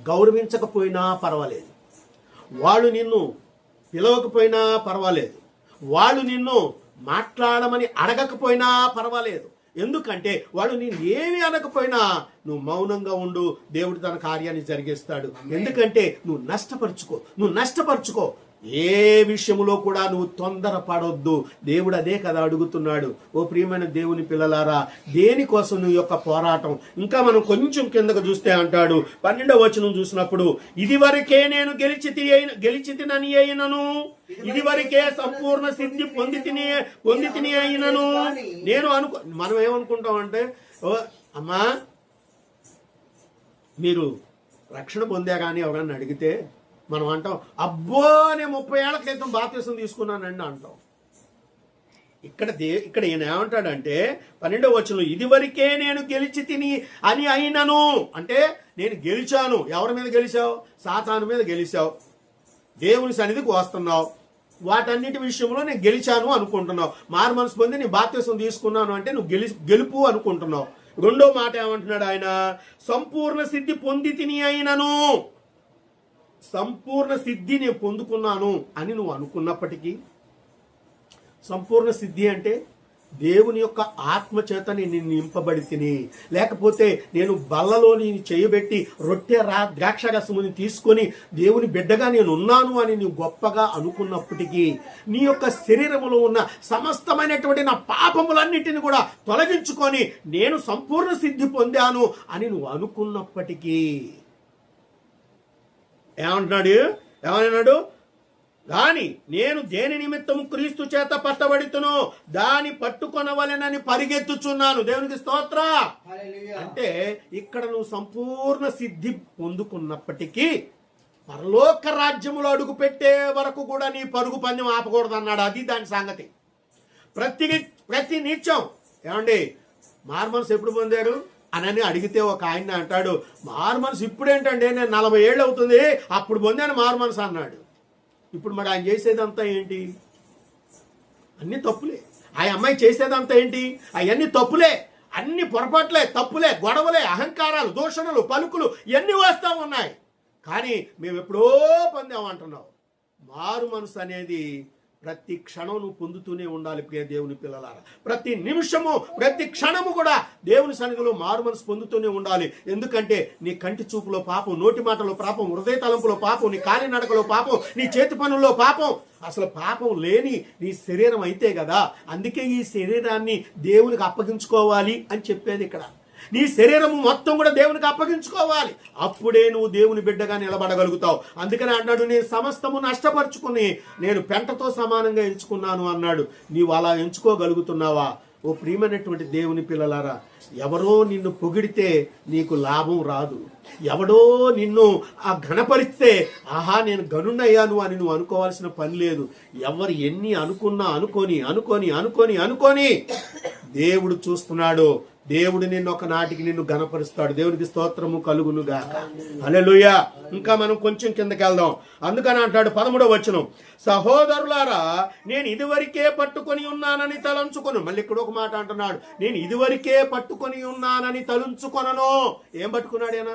గౌరవించకపోయినా పర్వాలేదు, వాళ్ళు నిన్ను పిలవకపోయినా పర్వాలేదు, వాళ్ళు నిన్ను మాట్లాడమని అడగకపోయినా పర్వాలేదు. ఎందుకంటే వాళ్ళు నేను ఏమి అనకపోయినా నువ్వు మౌనంగా ఉండు, దేవుడు తన కార్యాన్ని జరిగిస్తాడు. ఎందుకంటే నువ్వు నష్టపరుచుకో. ఏ విషయంలో కూడా నువ్వు తొందరపడొద్దు. దేవుడు అదే కదా అడుగుతున్నాడు. ఓ ప్రియమైన దేవుని పిల్లలారా, దేనికోసం నువ్వు యొక్క పోరాటం? ఇంకా మనం కొంచెం కిందకు చూస్తే అంటాడు 12వ వచనం చూసినప్పుడు, ఇదివరకే నేను గెలిచితినని అయినను, ఇదివరకే సంపూర్ణ సిద్ధి పొందితిని అయినను నేను మనం ఏమనుకుంటామంటే, అమ్మా మీరు రక్షణ పొందా కానీ ఎవరన్నా అడిగితే మనం అంటాం, అబ్బో నేను 30 ఏళ్ల క్రితం బాప్తిసం తీసుకున్నానండి అంటాం. ఇక్కడ ఈయన ఏమంటాడంటే 12వ వచనంలో, ఇదివరకే నేను గెలిచి తిని అని అయినను, అంటే నేను గెలిచాను. ఎవరి మీద గెలిచావు? సాతాను మీద గెలిచావు. దేవుని సన్నిధికి వస్తున్నావు, వాటన్నిటి విషయంలో నేను గెలిచాను అనుకుంటున్నావు. మారు మనసు పొంది నేను బాప్తిసం తీసుకున్నాను అంటే నువ్వు గెలుపు అనుకుంటున్నావు. రెండో మాట ఏమంటున్నాడు ఆయన, సంపూర్ణ సిద్ధి పొంది తిని అయినను, సంపూర్ణ సిద్ధి నేను పొందుకున్నాను అని నువ్వు అనుకున్నప్పటికీ, సంపూర్ణ సిద్ధి అంటే దేవుని యొక్క ఆత్మ చేత నేను నింపబడి తిని, లేకపోతే నేను బల్లలో నేను చేయబెట్టి రొట్టె ద్రాక్షరసముని తీసుకొని దేవుని బిడ్డగా నేను ఉన్నాను అని నువ్వు గొప్పగా అనుకున్నప్పటికీ, నీ యొక్క శరీరంలో ఉన్న సమస్తమైనటువంటి నా పాపములన్నిటిని కూడా తొలగించుకొని నేను సంపూర్ణ సిద్ధి పొందాను అని నువ్వు అనుకున్నప్పటికీ ఏమన్నాడు? గాని నేను దేని నిమిత్తము క్రీస్తు చేత పట్టబడితునో దాని పట్టుకొనవలెనని పరిగెత్తుచున్నాను. దేవునికి స్తోత్ర. అంటే ఇక్కడ నువ్వు సంపూర్ణ సిద్ధి పొందుకున్నప్పటికీ పరలోక రాజ్యములో అడుగు పెట్టే వరకు కూడా నీ పరుగు పందెం ఆపకూడదు అన్నాడు. అది దాని సంగతి. ప్రతి నిత్యం ఏమండి మారుమనసు ఎప్పుడు పొందారు అని అడిగితే ఒక ఆయన అంటాడు, మారుమనసు ఇప్పుడేంటండి, నేను 40 ఏళ్ళు అవుతుంది, అప్పుడు పొందాను మారుమనసు అన్నాడు. ఇప్పుడు మరి ఆయన చేసేదంతా ఏంటి? అన్ని తప్పులే. ఆ అమ్మాయి చేసేదంతా ఏంటి? అవన్నీ తప్పులే, అన్ని పొరపాట్లే, తప్పులే, గొడవలే, అహంకారాలు, దూషణలు, పలుకులు ఇవన్నీ వస్తూ ఉన్నాయి. కానీ మేము ఎప్పుడో పొందామంటున్నావు. మారు మనసు అనేది ప్రతి క్షణం నువ్వు పొందుతూనే ఉండాలి ప్రియ దేవుని పిల్లలారా. ప్రతి నిమిషము ప్రతి క్షణము కూడా దేవుని సన్నిధిలో మారు మనసు పొందుతూనే ఉండాలి. ఎందుకంటే నీ కంటి చూపులో పాపం, నోటి మాటలో పాపం, హృదయ తలంపులో పాపం, నీ కాలి నడకలో పాపం, నీ చేతి పనుల్లో పాపం. అసలు పాపం లేని నీ శరీరం అయితే కదా. అందుకే ఈ శరీరాన్ని దేవునికి అప్పగించుకోవాలి అని చెప్పేది ఇక్కడ. నీ శరీరము మొత్తం కూడా దేవునికి అప్పగించుకోవాలి. అప్పుడే నువ్వు దేవుని బిడ్డగా నిలబడగలుగుతావు. అందుకని అన్నాడు, నేను సమస్తము నష్టపరుచుకుని నేను పెంటతో సమానంగా ఎంచుకున్నాను అన్నాడు. నీవు అలా ఎంచుకోగలుగుతున్నావా? ఓ ప్రియమైనటువంటి దేవుని పిల్లలారా, ఎవరో నిన్ను పొగిడితే నీకు లాభం రాదు. ఎవడో నిన్ను ఆ ఘనపరిస్తే ఆహా నేను గనున్నయ్యాను అని నువ్వు అనుకోవాల్సిన పని లేదు. ఎవరు ఎన్ని అనుకున్నా అనుకొని అనుకొని అనుకొని అనుకొని దేవుడు చూస్తున్నాడు. దేవుడు నిన్ను ఒక నాటికి నిన్ను ఘనపరుస్తాడు. దేవునికి స్తోత్రము కలుగును గాక. హల్లెలూయా. ఇంకా మనం కొంచెం కిందకి వెళ్దాం. అందుకని అంటాడు 13వ వచనం, సహోదరులారా నేను ఇదివరకే పట్టుకొని ఉన్నానని తలంచుకొను. మళ్ళీ ఇక్కడ ఒక మాట అంటున్నాడు, నేను ఇదివరకే పట్టుకొని ఉన్నానని తలంచుకొనను. ఏం పట్టుకున్నాడు ఆయన?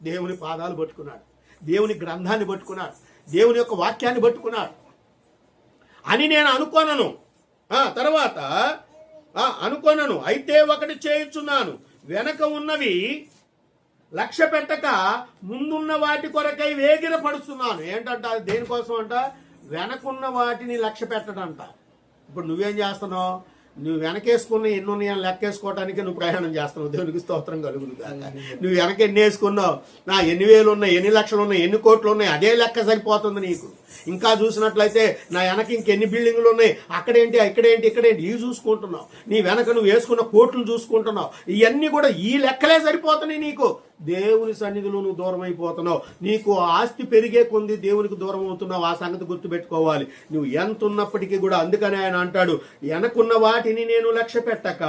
దేవుని పాదాలు పట్టుకున్నాడు, దేవుని గ్రంథాన్ని పట్టుకున్నాడు, దేవుని యొక్క వాక్యాన్ని పట్టుకున్నాడు అని నేను అనుకోనను. తర్వాత అనుకోనను, అయితే ఒకటి చేయుచున్నాను, వెనక ఉన్నవి లక్ష్య పెట్టక ముందున్న వాటి కొరకై వేగిర పడుతున్నాను. ఏంటంట? దేనికోసం అంట? వెనకున్న వాటిని లక్ష్య పెట్టడంట. ఇప్పుడు నువ్వేం చేస్తున్నావు? నువ్వు వెనకేసుకున్న ఎన్ని ఉన్నాయని లెక్కేసుకోవడానికి నువ్వు ప్రయాణం చేస్తున్నావు. దేవునికి స్తోత్రం కలుగును గాక. నువ్వు వెనక ఎన్ని వేసుకున్నావు, ఎన్ని వేలు ఉన్నాయి, ఎన్ని లక్షలు ఉన్నాయి, ఎన్ని కోట్లు ఉన్నాయి, అదే లెక్క సరిపోతుంది నీకు. ఇంకా చూసినట్లయితే నా వెనక ఇంకెన్ని బిల్డింగులు ఉన్నాయి, అక్కడేంటి ఇక్కడేంటి ఇక్కడేంటి ఇవి చూసుకుంటున్నావు. నీ వెనక నువ్వు వేసుకున్న కోట్లు చూసుకుంటున్నావు. ఇవన్నీ కూడా ఈ లెక్కలే సరిపోతున్నాయి నీకు. దేవుని సన్నిధిలో నువ్వు దూరం అయిపోతున్నావు. నీకు ఆస్తి పెరిగే కొంది దేవునికి దూరం అవుతున్నావు. ఆ సంగతి గుర్తుపెట్టుకోవాలి. నువ్వు ఎంత ఉన్నప్పటికీ కూడా. అందుకని ఆయన అంటాడు, వెనకున్న వాటిని నేను లక్ష్య పెట్టక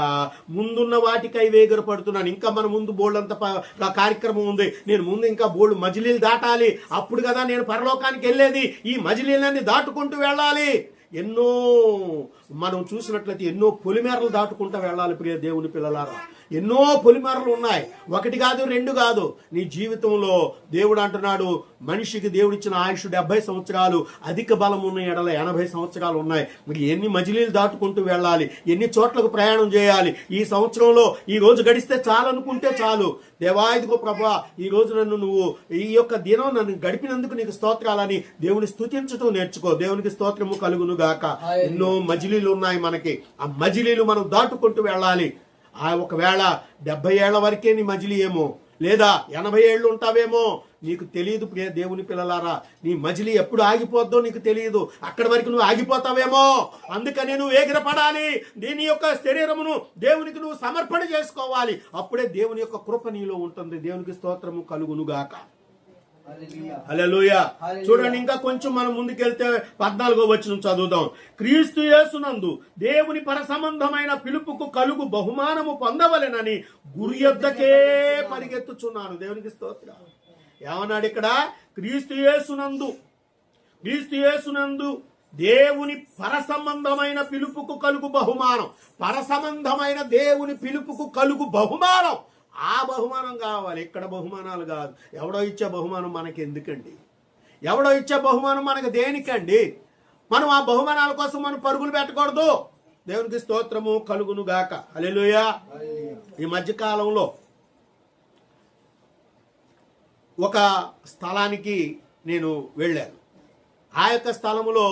ముందున్న వాటికై వేగరపడుతున్నాను. ఇంకా మన ముందు బోల్డంత కార్యక్రమం ఉంది. నేను ముందు ఇంకా బోల్డ్ మజిలీలు దాటాలి. అప్పుడు కదా నేను పరలోకానికి వెళ్ళేది. ఈ మజిలీలన్నీ దాటుకుంటూ వెళ్ళాలి. ఎన్నో మనం చూసినట్లయితే ఎన్నో పొలిమేరలు దాటుకుంటూ వెళ్ళాలి ప్రియ దేవుని పిల్లలారా. ఎన్నో పొలిమేరలు ఉన్నాయి. ఒకటి కాదు, రెండు కాదు. నీ జీవితంలో దేవుడు అంటున్నాడు, మనిషికి దేవుడిచ్చిన ఆయుష్ 70 సంవత్సరాలు, అధిక బలం ఉన్న ఎడల 80 సంవత్సరాలు ఉన్నాయి. మరి ఎన్ని మజిలీలు దాటుకుంటూ వెళ్ళాలి, ఎన్ని చోట్లకు ప్రయాణం చేయాలి. ఈ సంవత్సరంలో ఈ రోజు గడిస్తే చాలనుకుంటే చాలు. దేవాయిదిగో ప్రభా, ఈ రోజు నువ్వు ఈ యొక్క దినం నన్ను గడిపినందుకు నీకు స్తోత్రాలని దేవుని స్తుతించటం నేర్చుకో. దేవునికి స్తోత్రము కలుగును గాక. ఎన్నో మజిలీలు ఉన్నాయి మనకి. ఆ మజిలీలు మనం దాటుకుంటూ వెళ్ళాలి. ఒకవేళ 70 ఏళ్ల వరకే నీ మజిలీ ఏమో, లేదా 80 ఏళ్ళు ఉంటావేమో, నీకు తెలియదు ప్రియ దేవుని పిల్లలారా. నీ మజిలీ ఎప్పుడు ఆగిపోద్దో నీకు తెలియదు. అక్కడి వరకు నువ్వు ఆగిపోతావేమో. అందుకని నువ్వు వేగిరపడాలి. దీని యొక్క శరీరమును దేవునికి నువ్వు సమర్పణ చేసుకోవాలి. అప్పుడే దేవుని యొక్క కృప నీలో ఉంటుంది. దేవునికి స్తోత్రము కలుగును గాక. హల్లెలూయా. చూడండి, ఇంకా కొంచెం మనం ముందుకెళ్తే 14వ వచనం చదువుదాం. క్రీస్తు యేసునందు దేవుని పరసంబంధమైన పిలుపుకు కలుగు బహుమానము పొందవలెనని గురి యొద్దకే పరిగెత్తుచున్నాను. దేవునికి స్తోత్రం. ఏమన్నాడు ఇక్కడ? క్రీస్తు యేసునందు దేవుని పరసంబంధమైన పిలుపుకు కలుగు బహుమానం. పరసంబంధమైన దేవుని పిలుపుకు కలుగు బహుమానం. ఆ బహుమానం కావాలి. ఇక్కడ బహుమానాలు కాదు. ఎవడో ఇచ్చే బహుమానం మనకి ఎందుకండి? ఎవడో ఇచ్చే బహుమానం మనకు దేనికండి? మనం ఆ బహుమానాల కోసం మనం పరుగులు పెట్టకూడదు. దేవునికి స్తోత్రము కలుగును గాక. హల్లెలూయా. ఈ మధ్యకాలంలో ఒక స్థలానికి నేను వెళ్ళాను. ఆ యొక్క స్థలములో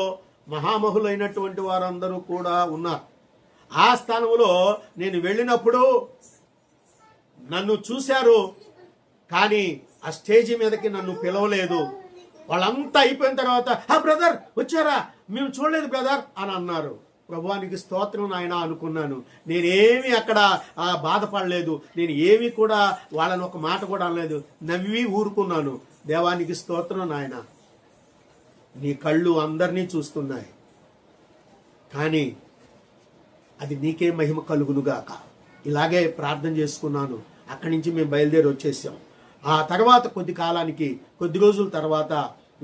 మహామహులైనటువంటి వారందరూ కూడా ఉన్నారు. ఆ స్థలములో నేను వెళ్ళినప్పుడు నన్ను చూశారు, కానీ ఆ స్టేజి మీదకి నన్ను పిలవలేదు. వాళ్ళంతా అయిపోయిన తర్వాత బ్రదర్ వచ్చారా, మేము చూడలేదు బ్రదర్ అని అన్నారు. ప్రభువానికి స్తోత్రం నాయన అనుకున్నాను. నేనేమి అక్కడ బాధపడలేదు, నేను ఏమి కూడా వాళ్ళని ఒక మాట కూడా అనలేదు, నవ్వి ఊరుకున్నాను. దేవానికి స్తోత్రం నాయన, నీ కళ్ళు అందరినీ చూస్తున్నాయి, కానీ అది నీకే మహిమ కలుగునుగాక. ఇలాగే ప్రార్థన చేసుకున్నాను. అక్కడి నుంచి మేము బయలుదేరి వచ్చేసాం. ఆ తర్వాత కొద్ది రోజుల తర్వాత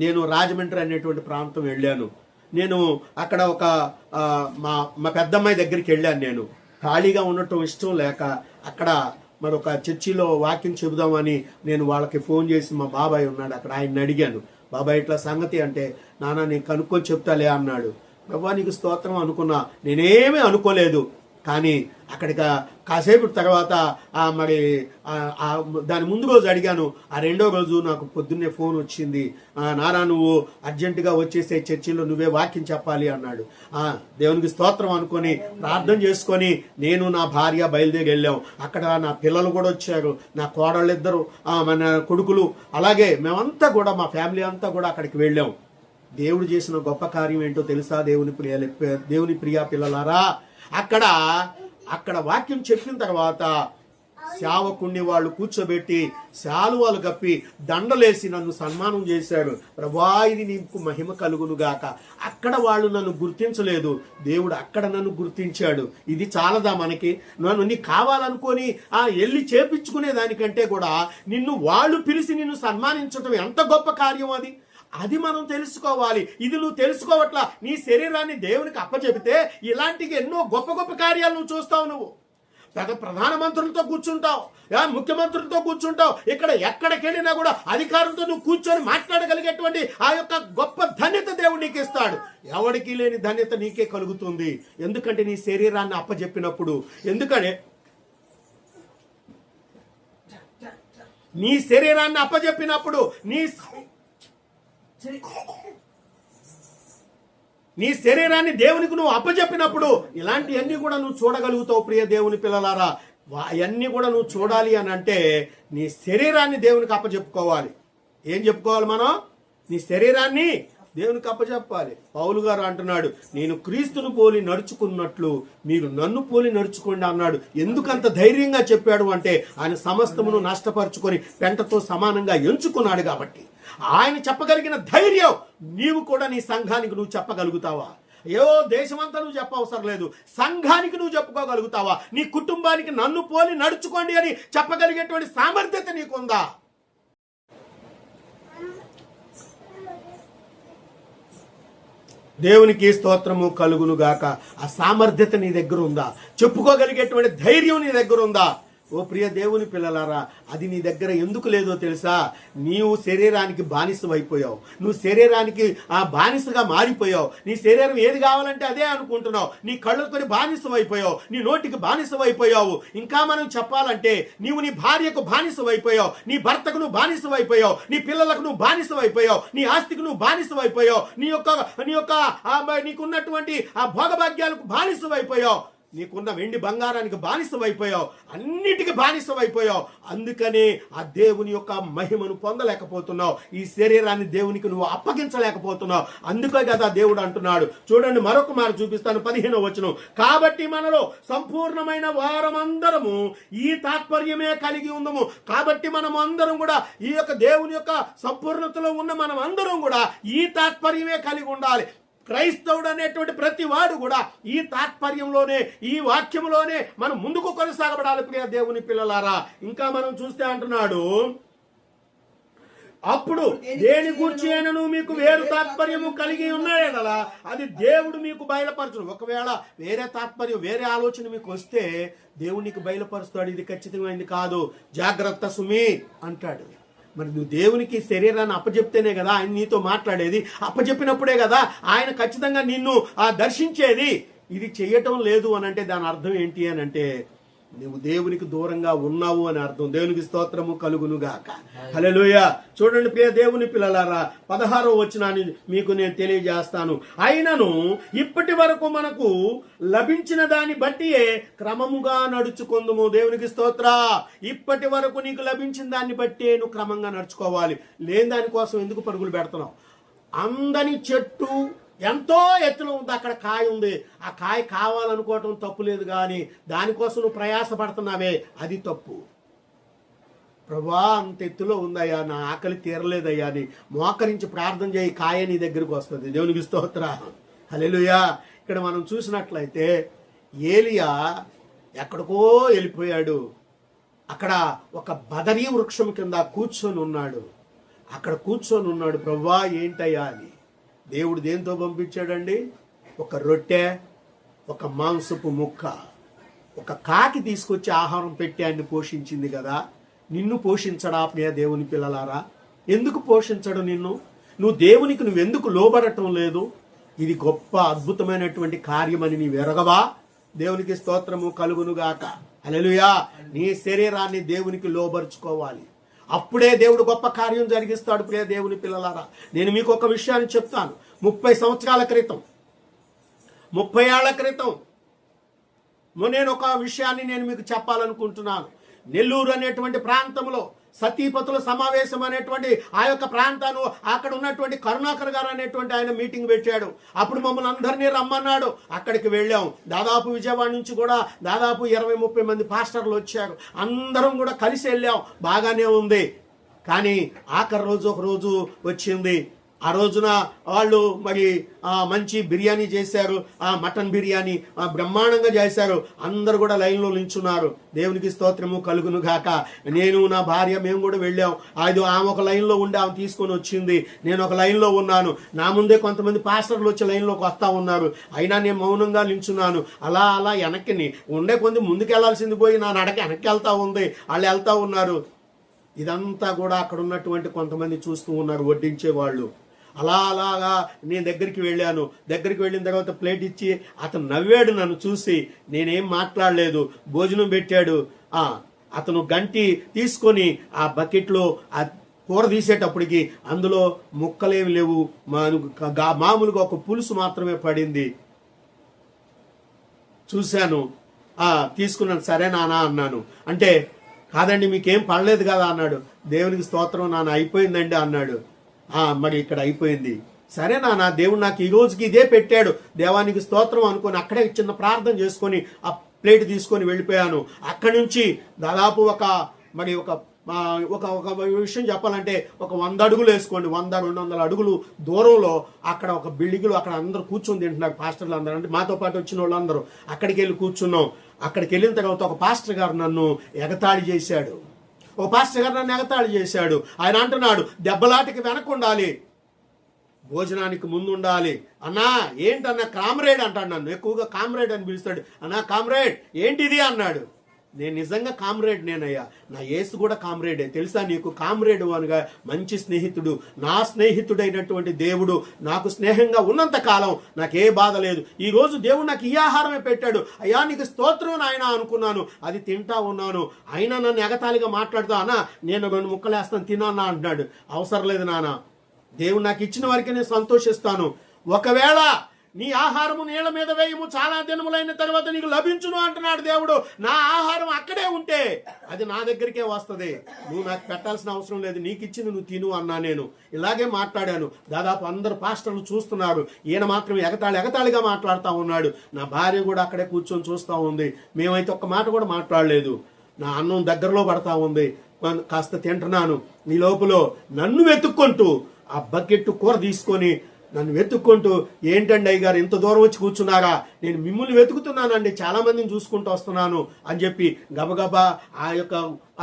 నేను రాజమండ్రి అనేటువంటి ప్రాంతం వెళ్ళాను. నేను అక్కడ ఒక మా పెద్దమ్మాయి దగ్గరికి వెళ్ళాను. నేను ఖాళీగా ఉండటం ఇష్టం లేక అక్కడ మరొక చర్చిలో వాక్యం చెబుదామని నేను వాళ్ళకి ఫోన్ చేసి, మా బాబాయ్ ఉన్నాడు అక్కడ, ఆయన్ని అడిగాను, బాబాయ్ ఇట్లా సంగతి అంటే, నాన్న నేను కనుక్కొని చెప్తాలే అన్నాడు. ప్రభువా నీకు స్తోత్రం అనుకున్నా, నేనేమీ అనుకోలేదు. కానీ అక్కడికి కాసేపు తర్వాత మరి దాని ముందు రోజు అడిగాను. ఆ రెండో రోజు నాకు పొద్దున్నే ఫోన్ వచ్చింది, నానా నువ్వు అర్జెంటుగా వచ్చేసే చర్చిలో నువ్వే వాక్యం చెప్పాలి అన్నాడు. దేవునికి స్తోత్రం అనుకొని ప్రార్థన చేసుకొని నేను నా భార్య బయలుదేరి వెళ్ళాం. అక్కడ నా పిల్లలు కూడా వచ్చారు, నా కోడళ్ళిద్దరు, మన కొడుకులు, అలాగే మేమంతా కూడా మా ఫ్యామిలీ అంతా కూడా అక్కడికి వెళ్ళాం. దేవుడు చేసిన గొప్ప కార్యం ఏంటో తెలుసా దేవుని ప్రియ పిల్లలారా? అక్కడ వాక్యం చెప్పిన తర్వాత సేవకుణ్ణి వాళ్ళు కూర్చోబెట్టి శాలువాలు కప్పి దండలేసి నన్ను సన్మానం చేశారు. ప్రభా ఇది నీకు మహిమ కలుగునుగాక. అక్కడ వాళ్ళు నన్ను గుర్తించలేదు, దేవుడు అక్కడ నన్ను గుర్తించాడు. ఇది చాలదా మనకి? నన్ను నీకు కావాలనుకొని వెళ్ళి చేపించుకునే దానికంటే కూడా నిన్ను వాళ్ళు పిలిచి నిన్ను సన్మానించడం ఎంత గొప్ప కార్యం అది మనం తెలుసుకోవాలి. ఇది నువ్వు తెలుసుకోవట్లా. నీ శరీరాన్ని దేవునికి అప్పచెబితే ఇలాంటి ఎన్నో గొప్ప గొప్ప కార్యాలు నువ్వు చూస్తావు. నువ్వు ప్రధానమంత్రులతో కూర్చుంటావు, ముఖ్యమంత్రులతో కూర్చుంటావు. ఎక్కడికి వెళ్ళినా కూడా అధికారంతో నువ్వు కూర్చొని మాట్లాడగలిగేటువంటి ఆ యొక్క గొప్ప ధన్యత దేవుడు నీకు ఇస్తాడు. ఎవరికి లేని ధన్యత నీకే కలుగుతుంది. ఎందుకంటే నీ శరీరాన్ని అప్పచెప్పినప్పుడు, ఎందుకంటే నీ శరీరాన్ని అప్పచెప్పినప్పుడు, నీ శరీరాన్ని దేవునికి నువ్వు అప్పచెప్పినప్పుడు ఇలాంటివన్నీ కూడా నువ్వు చూడగలుగుతావు. ప్రియ దేవుని పిల్లలారా, అవన్నీ కూడా నువ్వు చూడాలి అని అంటే నీ శరీరాన్ని దేవునికి అప్పచెప్పుకోవాలి. ఏం చెప్పుకోవాలి మనం? నీ శరీరాన్ని దేవునికి అప్పచెప్పాలి. పౌలు గారు అంటున్నాడు, నేను క్రీస్తును పోలి నడుచుకున్నట్లు మీరు నన్ను పోలి నడుచుకోండి అన్నాడు. ఎందుకంత ధైర్యంగా చెప్పాడు అంటే ఆయన సమస్తమును నష్టపరుచుకొని పెంటతో సమానంగా ఎంచుకున్నాడు కాబట్టి. ఆయన చెప్పగలిగిన ధైర్యం నీవు కూడా నీ సంఘానికి నువ్వు చెప్పగలుగుతావా? దేశమంతా నువ్వు చెప్పవసరం లేదు, సంఘానికి నువ్వు చెప్పుకోగలుగుతావా? నీ కుటుంబానికి నన్ను పోలి నడుచుకోండి అని చెప్పగలిగేటువంటి సామర్థ్యత నీకుందా? దేవునికి స్తోత్రము కలుగునుగాక. ఆ సామర్థ్యత నీ దగ్గర ఉందా? చెప్పుకోగలిగేటువంటి ధైర్యం నీ దగ్గర ఉందా? ఓ ప్రియ దేవుని పిల్లలారా, అది నీ దగ్గర ఎందుకు లేదో తెలుసా? నీవు శరీరానికి బానిసమైపోయావు. నువ్వు శరీరానికి బానిసగా మారిపోయావు. నీ శరీరం ఏది కావాలంటే అదే అనుకుంటున్నావు. నీ కళ్ళతో బానిసమైపోయావు, నీ నోటికి బానిసమైపోయావు. ఇంకా మనం చెప్పాలంటే నీవు నీ భార్యకు బానిసమైపోయావు, నీ భర్తకు నువ్వు బానిసమైపోయావు, నీ పిల్లలకు నువ్వు బానిసమైపోయావు, నీ ఆస్తికి నువ్వు బానిసమైపోయావు, నీకున్నటువంటి ఆ భోగభాగ్యాలకు బానిసమైపోయావు, నీకున్న వెండి బంగారానికి బానిసమైపోయావు, అన్నిటికీ బానిసమైపోయావు. అందుకనే ఆ దేవుని యొక్క మహిమను పొందలేకపోతున్నావు. ఈ శరీరాన్ని దేవునికి నువ్వు అప్పగించలేకపోతున్నావు. అందుకే కదా దేవుడు అంటున్నాడు. చూడండి, మరొక మాట చూపిస్తాను, 15వ వచనం. కాబట్టి మనలో సంపూర్ణమైన వారమందరము ఈ తాత్పర్యమే కలిగి ఉందము. కాబట్టి మనం అందరం కూడా ఈ యొక్క దేవుని యొక్క సంపూర్ణతలో ఉన్న మనం అందరం కూడా ఈ తాత్పర్యమే కలిగి ఉండాలి. క్రైస్తవుడు అనేటువంటి ప్రతి వాడు కూడా ఈ తాత్పర్యంలోనే, ఈ వాక్యంలోనే మనం ముందుకు కొనసాగబడాలి. ప్రియ దేవుని పిల్లలారా, ఇంకా మనం చూస్తే అంటున్నాడు, అప్పుడు దేని గురించి అయినను మీకు వేరు తాత్పర్యము కలిగి ఉన్నాయే కదా అది దేవుడు మీకు బయలుపరచును. ఒకవేళ వేరే తాత్పర్యం, వేరే ఆలోచన మీకు వస్తే దేవుడు నీకు బయలుపరుస్తాడు. ఇది ఖచ్చితమైనది కాదు, జాగ్రత్త సుమి అంటాడు. మరి నువ్వు దేవునికి శరీరాన్ని అప్పచెప్తేనే కదా ఆయన నీతో మాట్లాడేది. అప్పచెప్పినప్పుడే కదా ఆయన ఖచ్చితంగా నిన్ను దర్శించేది. ఇది చెయ్యటం లేదు అని అంటే దాని అర్థం ఏంటి అని అంటే నువ్వు దేవునికి దూరంగా ఉన్నావు అని అర్థం. దేవునికి స్తోత్రము కలుగునుగాక. హల్లెలూయా. చూడండి ప్రియ దేవుని పిల్లలారా, 16వ వచనాన్ని మీకు నేను తెలియజేస్తాను. అయినను ఇప్పటి వరకు మనకు లభించిన దాన్ని బట్టియే క్రమముగా నడుచుకుందుము. దేవునికి స్తోత్ర. ఇప్పటి వరకు నీకు లభించిన దాన్ని బట్టే నువ్వు క్రమంగా నడుచుకోవాలి. లేని దానికోసం ఎందుకు పరుగులు పెడుతున్నావు? అందని చెట్టు ఎంతో ఎత్తులో ఉంది, అక్కడ కాయ ఉంది. ఆ కాయ కావాలనుకోవటం తప్పు లేదు, కానీ దానికోసం నువ్వు ప్రయాసపడుతున్నావే, అది తప్పు. ప్రభా, అంత ఎత్తులో ఉందయ్యా, నా ఆకలి తీరలేదయ్యా అని మోకరించి ప్రార్థన చేయి, కాయ నీ దగ్గరికి వస్తుంది. దేవునికి స్తోత్ర. హల్లెలూయా. ఇక్కడ మనం చూసినట్లయితే ఏలియా ఎక్కడికో వెళ్ళిపోయాడు. అక్కడ ఒక బదరీ వృక్షం కింద కూర్చొని ఉన్నాడు. అక్కడ కూర్చొని ఉన్నాడు. ప్రభా, ఏంటయ్యా అని. దేవుడు దేంతో పంపించాడండి? ఒక రొట్టె, ఒక మాంసపు ముక్క, ఒక కాకి తీసుకొచ్చి ఆహారం పెట్టి ఆయన్ని పోషించింది కదా. నిన్ను పోషించడా ప్రియ దేవుని పిల్లలారా? ఎందుకు పోషించడు నిన్ను? నువ్వు దేవునికి నువ్వెందుకు లోబడటం లేదు? ఇది గొప్ప అద్భుతమైనటువంటి కార్యమని నీవు ఎరగవా? దేవునికి స్తోత్రము కలుగునుగాక. హల్లెలూయా. నీ శరీరాన్ని దేవునికి లోబరుచుకోవాలి. అప్పుడే దేవుడు గొప్ప కార్యం జరిగిస్తాడు. ప్రియ దేవుని పిల్లలారా, నేను మీకు ఒక విషయాన్ని చెప్తాను. 30 సంవత్సరాల క్రితం, 30 ఏళ్ల క్రితం నేను ఒక విషయాన్ని నేను మీకు చెప్పాలనుకుంటున్నాను. నెల్లూరు అనేటువంటి ప్రాంతంలో సతీపతుల సమావేశం అనేటువంటి ఆ యొక్క ప్రాంతాన్ని, అక్కడ ఉన్నటువంటి కరుణాకర్ గారు అనేటువంటి ఆయన మీటింగ్ పెట్టాడు. అప్పుడు మమ్మల్ని అందరినీ రమ్మన్నాడు. అక్కడికి వెళ్ళాం. దాదాపు విజయవాడ నుంచి కూడా దాదాపు 20-30 మంది పాస్టర్లు వచ్చారు. అందరం కూడా కలిసి వెళ్ళాం. బాగానే ఉంది. కానీ ఆఖరి రోజు ఒక రోజు వచ్చింది. ఆ రోజున వాళ్ళు మరి మంచి బిర్యానీ చేశారు. మటన్ బిర్యానీ బ్రహ్మాండంగా చేశారు. అందరు కూడా లైన్లో నిల్చున్నారు. దేవునికి స్తోత్రము కలుగును గాక. నేను, నా భార్య, మేము కూడా వెళ్ళాం. ఆమె ఒక లైన్లో ఉండి ఆమె తీసుకొని వచ్చింది. నేను ఒక లైన్లో ఉన్నాను. నా ముందే కొంతమంది పాస్టర్లు వచ్చి లైన్లోకి వస్తూ ఉన్నారు. అయినా నేను మౌనంగా నిల్చున్నాను. అలా అలా వెనక్కి ఉండే కొంచెం ముందుకు వెళ్లాల్సింది పోయి నా నడక వెనక్కి వెళ్తా ఉంది. వాళ్ళు వెళ్తా ఉన్నారు. ఇదంతా కూడా అక్కడ ఉన్నటువంటి కొంతమంది చూస్తూ ఉన్నారు, వడ్డించే వాళ్ళు. అలాగా నేను దగ్గరికి వెళ్ళాను. దగ్గరికి వెళ్ళిన తర్వాత ప్లేట్ ఇచ్చి అతను నవ్వాడు నన్ను చూసి. నేనేం మాట్లాడలేదు. భోజనం పెట్టాడు. అతను గంటి తీసుకొని ఆ బకెట్లో ఆ కూర తీసేటప్పటికి అందులో ముక్కలేమి లేవు. మామూలుగా ఒక పులుసు మాత్రమే పడింది. చూశాను, తీసుకున్నాను. సరే నానా అన్నాను. అంటే కాదండి, మీకేం పడలేదు కదా అన్నాడు. దేవునికి స్తోత్రం నాన్న, అయిపోయిందండి అన్నాడు. మరి ఇక్కడ అయిపోయింది. సరే నాన్న, దేవుడు నాకు ఈ రోజుకి ఇదే పెట్టాడు, దేవానికి స్తోత్రం అనుకొని అక్కడే చిన్న ప్రార్థన చేసుకొని ఆ ప్లేట్ తీసుకొని వెళ్ళిపోయాను. అక్కడి నుంచి దాదాపు ఒక విషయం చెప్పాలంటే ఒక 100 అడుగులు వేసుకోండి, 100-200 అడుగులు దూరంలో అక్కడ ఒక బిల్డింగ్లో అక్కడ అందరూ కూర్చొని తింటున్నారు. పాస్టర్లు అందరూ, అంటే మాతో పాటు వచ్చిన వాళ్ళందరూ అక్కడికి వెళ్ళి కూర్చున్నాం. అక్కడికి వెళ్ళిన తర్వాత ఒక పాస్టర్ గారు నన్ను ఎగతాళి చేశాడు. ఆయన అంటున్నాడు, దెబ్బలాటికి వెనక ఉండాలి, భోజనానికి ముందు ఉండాలి. అన్నా ఏంటన్నా కామ్రేడ్ అంటాడు. నన్ను ఎక్కువగా కామ్రేడ్ అని పిలుస్తాడు. అన్నా కామ్రేడ్ ఏంటిది అన్నాడు. నేను నిజంగా కామ్రేడ్ నేనయ్యా, నా యేసు కూడా కామ్రేడే, తెలుసా నీకు? కామ్రేడ్ అనగా మంచి స్నేహితుడు. నా స్నేహితుడైనటువంటి దేవుడు నాకు స్నేహంగా ఉన్నంత కాలం నాకే బాధ లేదు. ఈ రోజు దేవుడు నాకు ఈ ఆహారమే పెట్టాడు. అయ్యా నీకు స్తోత్రం నాయన అనుకున్నాను. అది తింటా ఉన్నాను. అయినా నన్ను ఎగతాళిగా మాట్లాడుతూ, అన్నా నేను 2 ముక్కలు వేస్తాను తినన్నా అంటున్నాడు. అవసరం లేదు నాన్న, దేవుడు నాకు ఇచ్చిన వారికి నేను సంతోషిస్తాను. ఒకవేళ నీ ఆహారము నీళ్ల మీద వేయము, చాలా దినములైన తర్వాత నీకు లభించును అంటున్నాడు దేవుడు. నా ఆహారం అక్కడే ఉంటే అది నా దగ్గరికే వస్తుంది. నువ్వు నాకు పెట్టాల్సిన అవసరం లేదు, నీకు ఇచ్చింది నువ్వు తిను అన్నా. నేను ఇలాగే మాట్లాడాను. దాదాపు అందరు పాస్టర్లు చూస్తున్నారు. ఈయన మాత్రం ఎగతాళిగా మాట్లాడుతూ ఉన్నాడు. నా భార్య కూడా అక్కడే కూర్చొని చూస్తూ ఉంది. మేమైతే ఒక్క మాట కూడా మాట్లాడలేదు. నా అన్నం దగ్గరలో పడతా ఉంది. కాస్త తింటున్నాను. ఈ లోపల నన్ను వెతుక్కుంటూ ఆ బకెట్ కూర తీసుకొని నన్ను వెతుక్కుంటూ, ఏంటండి అయ్య గారు ఇంత దూరం వచ్చి కూర్చున్నారా? నేను మిమ్మల్ని వెతుకుతున్నానండి, చాలా మందిని చూసుకుంటూ వస్తున్నాను అని చెప్పి గబగబా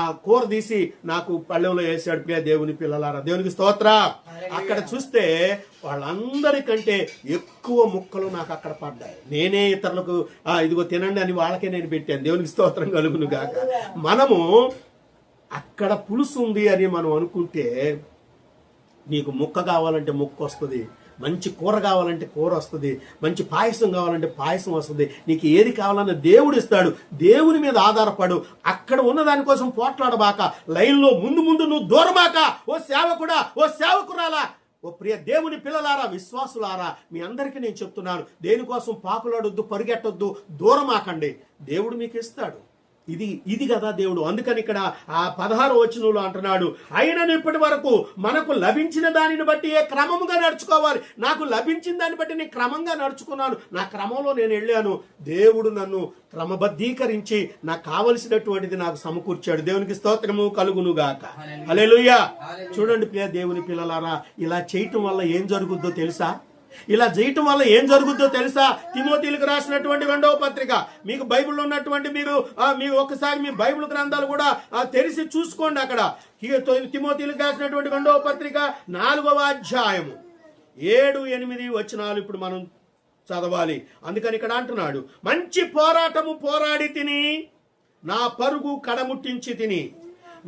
ఆ కూర తీసి నాకు పళ్ళెంలో వేసాడు. ప్రియ దేవుని పిల్లలారా, దేవునికి స్తోత్ర. అక్కడ చూస్తే వాళ్ళందరికంటే ఎక్కువ ముక్కలు నాకు అక్కడ పడ్డాయి. నేనే ఇతరులకు ఇదిగో తినండి అని వాళ్ళకే నేను పెట్టాను. దేవునికి స్తోత్రం కలుగును గాక. మనము అక్కడ పులుసు ఉంది అని మనం అనుకుంటే, నీకు ముక్క కావాలంటే ముక్క వస్తుంది, మంచి కూర కావాలంటే కూర వస్తుంది, మంచి పాయసం కావాలంటే పాయసం వస్తుంది. నీకు ఏది కావాలన్నా దేవుడు ఇస్తాడు. దేవుని మీద ఆధారపడు. అక్కడ ఉన్న దానికోసం పోట్లాడబాక. లైన్లో ముందు నువ్వు దూరమాక. ఓ సేవకుడా, ఓ సేవకురాలా, ఓ ప్రియ దేవుని పిల్లలారా, విశ్వాసులారా, మీ అందరికీ నేను చెప్తున్నాను, దేనికోసం పాకులాడొద్దు, పరిగెట్టొద్దు, దూరమాకండి. దేవుడు మీకు ఇస్తాడు. ఇది కదా దేవుడు. అందుకని ఇక్కడ ఆ 16వ వచనంలో అంటున్నాడు, అయినను ఇప్పటి వరకు మనకు లభించిన దానిని బట్టి క్రమముగా నడుచుకోవాలి. నాకు లభించిన దాన్ని బట్టి నేను క్రమంగా నడుచుకున్నాను. నా క్రమంలో నేను వెళ్ళాను. దేవుడు నన్ను క్రమబద్ధీకరించి నాకు కావలసినటువంటిది నాకు సమకూర్చాడు. దేవునికి స్తోత్రము కలుగునుగాక. హల్లెలూయా. చూడండి ప్రియ దేవుని పిల్లలారా, ఇలా చేయటం వల్ల ఏం జరుగుద్దో తెలుసా? ఇలా చేయటం వల్ల ఏం జరుగుద్దో తెలుసా? తిమోతీలకు రాసినటువంటి 2వ పత్రిక, మీకు బైబిల్లో ఉన్నటువంటి మీరు ఒకసారి మీ బైబిల్ గ్రంథాలు కూడా తెరిచి చూసుకోండి. అక్కడ తిమోతీలకు రాసినటువంటి 2వ పత్రిక 4వ అధ్యాయము 7-8 వచనాలు ఇప్పుడు మనం చదవాలి. అందుకని ఇక్కడ అంటున్నాడు, మంచి పోరాటము పోరాడి తిని, నా పరుగు కడముట్టించి తిని,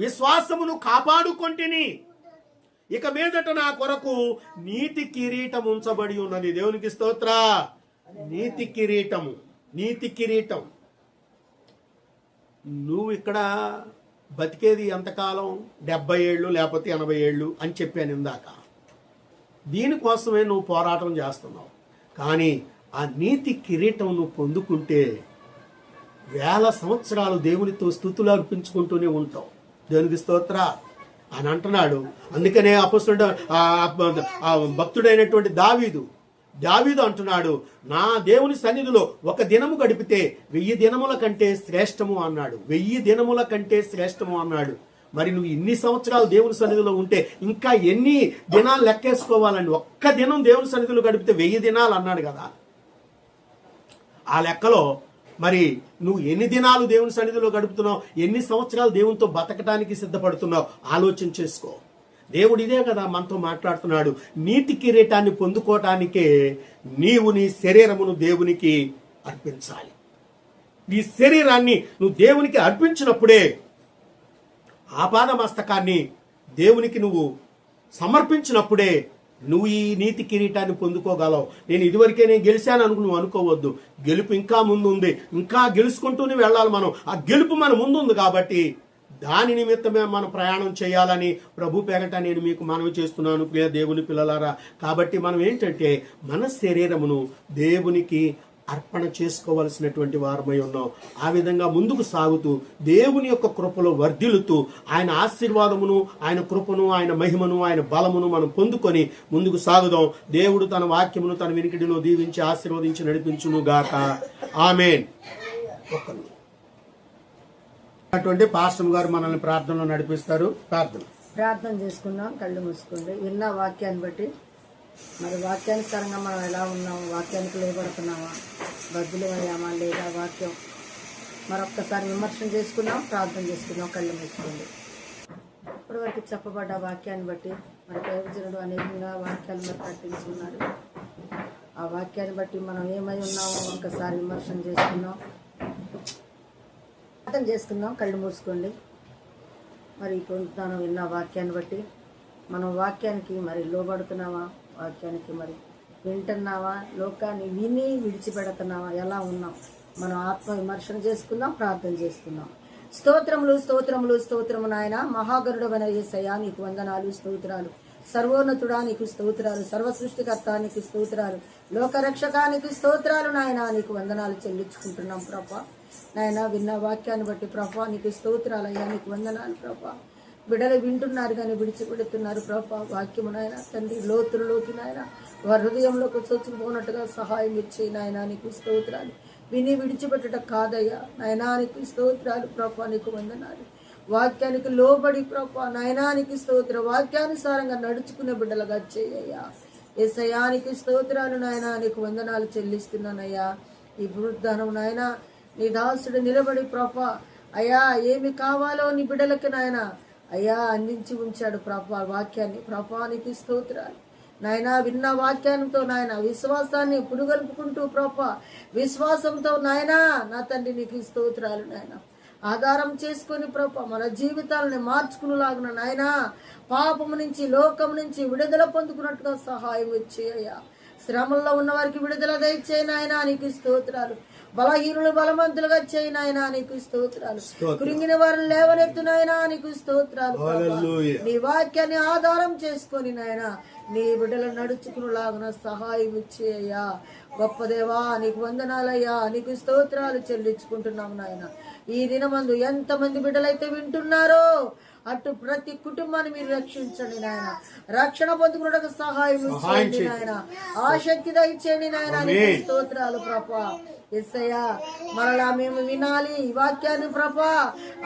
విశ్వాసమును కాపాడుకొంటిని. ఇక మీదట నా కొరకు నీతి కిరీటం ఉంచబడి ఉన్నది. దేవునికి స్తోత్ర. నీతి కిరీటము, నీతి కిరీటం. నువ్వు ఇక్కడ బతికేది ఎంతకాలం? 70 ఏళ్ళు లేకపోతే 80 ఏళ్ళు అని చెప్పాను ఇందాక. దీనికోసమే నువ్వు పోరాటం చేస్తున్నావు. కానీ ఆ నీతి కిరీటం నువ్వు పొందుకుంటే 1000 సంవత్సరాలు దేవునితో స్తుతులు అర్పించుకుంటూనే ఉంటావు. దేవునికి స్తోత్ర అని అంటున్నాడు. అందుకనే అపొస్తలుడు భక్తుడైనటువంటి దావీదు అంటున్నాడు, నా దేవుని సన్నిధిలో ఒక దినము గడిపితే 1000 దినముల కంటే శ్రేష్టము అన్నాడు. 1000 దినముల కంటే శ్రేష్టము అన్నాడు. మరి నువ్వు ఇన్ని సంవత్సరాలు దేవుని సన్నిధిలో ఉంటే ఇంకా ఎన్ని దినాలు లెక్కేసుకోవాలండి? ఒక్క దినం దేవుని సన్నిధిలో గడిపితే 1000 దినాలు అన్నాడు కదా. ఆ లెక్కలో మరి నువ్వు ఎన్ని దినాలు దేవుని సన్నిధిలో గడుపుతున్నావు, ఎన్ని సంవత్సరాలు దేవునితో బతకడానికి సిద్ధపడుతున్నావు ఆలోచన చేసుకో. దేవుడు ఇదే కదా మనతో మాట్లాడుతున్నాడు. నీతి కిరీటాన్ని పొందుకోవటానికే నీవు నీ శరీరమును దేవునికి అర్పించాలి. నీ శరీరాన్ని నువ్వు దేవునికి అర్పించినప్పుడే, ఆపాద మస్తకాన్ని దేవునికి నువ్వు సమర్పించినప్పుడే నువ్వు ఈ నీతి కిరీటాన్ని పొందుకోగలవు. నేను గెలిచాను నువ్వు అనుకోవద్దు. గెలుపు ఇంకా ముందు ఉంది. ఇంకా గెలుచుకుంటూనే వెళ్ళాలి మనం. ఆ గెలుపు మన ముందు ఉంది కాబట్టి దాని నిమిత్తమే మనం ప్రయాణం చేయాలని ప్రభు పేరట నేను మీకు మనవి చేస్తున్నాను ప్రియ దేవుని పిల్లలారా. కాబట్టి మనం ఏంటంటే మన శరీరమును దేవునికి అర్పణ చేసుకోవలసినటువంటి వారమై ఉన్నాం. ఆ విధంగా ముందుకు సాగుతూ దేవుని యొక్క కృపలో వర్ధిల్లుతూ ఆయన ఆశీర్వాదమును, ఆయన కృపను, ఆయన మహిమను, ఆయన బలమును మనం పొందుకొని ముందుకు సాగుదాం. దేవుడు తన వాక్యమును తన వినికిడిలో దీవించి ఆశీర్వదించి నడిపించును గాక. ఆమేన్. అటువంటి పాస్టర్ గారు మనల్ని ప్రార్థనలో నడిపిస్తారు. ప్రార్థన చేసుకుందాం. కళ్ళు మూసుకోండి. విన్న వాక్యాన్ని బట్టి మరి వాక్యానుసారంగా మనం ఎలా ఉన్నాము, వాక్యానికి లోబడుతున్నామా, బద్దులు అయ్యామా లేదా, వాక్యం మరొక్కసారి విమర్శన చేసుకున్నాం, ప్రార్థన చేసుకున్నాం. కళ్ళు మూసుకోండి. ఇప్పటి వరకు చెప్పబడ్డ వాక్యాన్ని బట్టి మరి ప్రయోజనుడు అనేకంగా వాక్యాలు మరి ప్రకటించుకున్నాడు. ఆ వాక్యాన్ని బట్టి మనం ఏమై ఉన్నామో ఒకసారి విమర్శన చేసుకున్నాం, ప్రార్థన చేసుకుందాం. కళ్ళు మూసుకోండి. మరి ఇప్పుడు విన్న వాక్యాన్ని బట్టి మనం వాక్యానికి మరి లోబడుతున్నావా, వాక్యానికి మరి వింటున్నావా, లోకాన్ని విని విడిచిపెడుతున్నావా, ఎలా ఉన్నాం మనం ఆత్మ విమర్శన చేసుకుందాం, ప్రార్థన చేసుకుందాం. స్తోత్రములు స్తోత్రములు స్తోత్రము నాయన. మహాగరుడమైన యేసయ్యా నీకు వందనాలు, స్తోత్రాలు. సర్వోన్నతుడా నీకు స్తోత్రాలు, సర్వ సృష్టికర్త నీకు స్తోత్రాలు, లోకరక్షకానికి స్తోత్రాలు నాయన. నీకు వందనాలు చెల్లించుకుంటున్నాం ప్రభా. నాయన విన్న వాక్యాన్ని బట్టి ప్రభా నీకు స్తోత్రాలు అయ్యా, నీకు వందనాలు ప్రభా. బిడ్డలు వింటున్నారు కానీ విడిచిపెడుతున్నారు ప్రభా. వాక్యము నాయన తండ్రి లోతుల్లోకి నాయన వారి హృదయంలోకి చొచ్చుకుపోనట్టుగా సహాయం ఇచ్చి నాయన నీకు స్తోత్రాలు. విని విడిచిపెట్టడం కాదయ్యా నాయనా, నీకు స్తోత్రాలు ప్రభా. నీకు వందనాలు. వాక్యానికి లోబడి ప్రభా నాయనానికి స్తోత్ర, వాక్యానుసారంగా నడుచుకునే బిడ్డలుగా చేయ్యా. యేసయ్యానికి స్తోత్రాలు నాయన. నీకు వందనాలు చెల్లిస్తున్నానయ్యా. ఈ పునరుద్ధానం నాయన నీ దాసుడు నిలబడి ప్రభా అయ్యా ఏమి కావాలో నీ బిడ్డలకి నాయన అయ్యా అందించి ఉంచాడు ప్రభా వాక్యాన్ని. ప్రభానికి స్తోత్రాలు నాయన. విన్న వాక్యాలతో నాయన విశ్వాసాన్ని పురుగలుపుకుంటూ ప్రభా విశ్వాసంతో నాయన నా తండ్రి నీకు స్తోత్రాలు నాయన. ఆధారం చేసుకొని ప్రభా మన జీవితాలని మార్చుకునేలాగున నాయన పాపము నుంచి లోకం నుంచి విడుదల పొందుకున్నట్టుగా సహాయం ఇచ్చేయ్యా. శ్రమల్లో ఉన్న వారికి విడుదల దయచేయి నాయనా, నీకు స్తోత్రాలు. బలహీనులు బలవంతులుగా చేయి నాయనా, నీకు స్తోత్రాలు. కృంగిన వారిని లేవనెత్తు నాయనా, నీకు స్తోత్రాలు. నీ వాక్యాన్ని ఆధారం చేసుకొని నాయనా నీ బిడ్డలు నడుచుకునేలాగున సహాయం ఇచ్చేయ్యా. గొప్ప దేవా నీకు వందనాలయ్యా, నీకు స్తోత్రాలు చెల్లించుకుంటున్నాము నాయన. ఈ దినమందు ఎంతమంది బిడ్డలైతే వింటున్నారో అటు ప్రతి కుటుంబాన్ని మీరు రక్షించండి నాయన. రక్షణ పొందుకున్నకు సహాయం ఇచ్చేయండి నాయన. ఆసక్తి దయచేయండి నాయన, నీకు స్తోత్రాలు ప్రభా. యేసయ్యా మరలా మేము వినాలి ఈ వాక్యాన్ని ప్రభా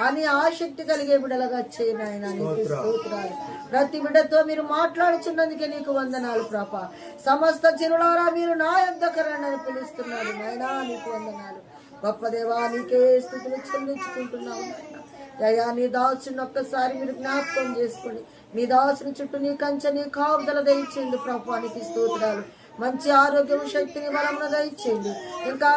అని ఆసక్తి కలిగే బిడ్డలుగా చేయి నాయన, నీకు స్తోత్రాలు. ప్రతి బిడ్డతో మీరు మాట్లాడుచున్నందుకే నీకు వందనాలు ప్రభా. సమస్త చిరులారా మీరు నా యొద్దకు రండి అని పిలుస్తున్నాడు నాయనా, నీకు వందనాలు. గొప్ప దేవా నీకే స్తుతులు చెల్లించుకుంటున్నావు నాయన. అయ్యా నీ దాసుని ఒక్కసారి మీరు జ్ఞాపకం చేసుకుని నీ దాసుని చుట్టూ నీ కంచె నీ కాపుదల దయచేయండి ప్రభా, నీకు స్తోత్రాలు. మంచి ఆరోగ్యం శక్తిని బలమును దయచేయండి. ఇంకా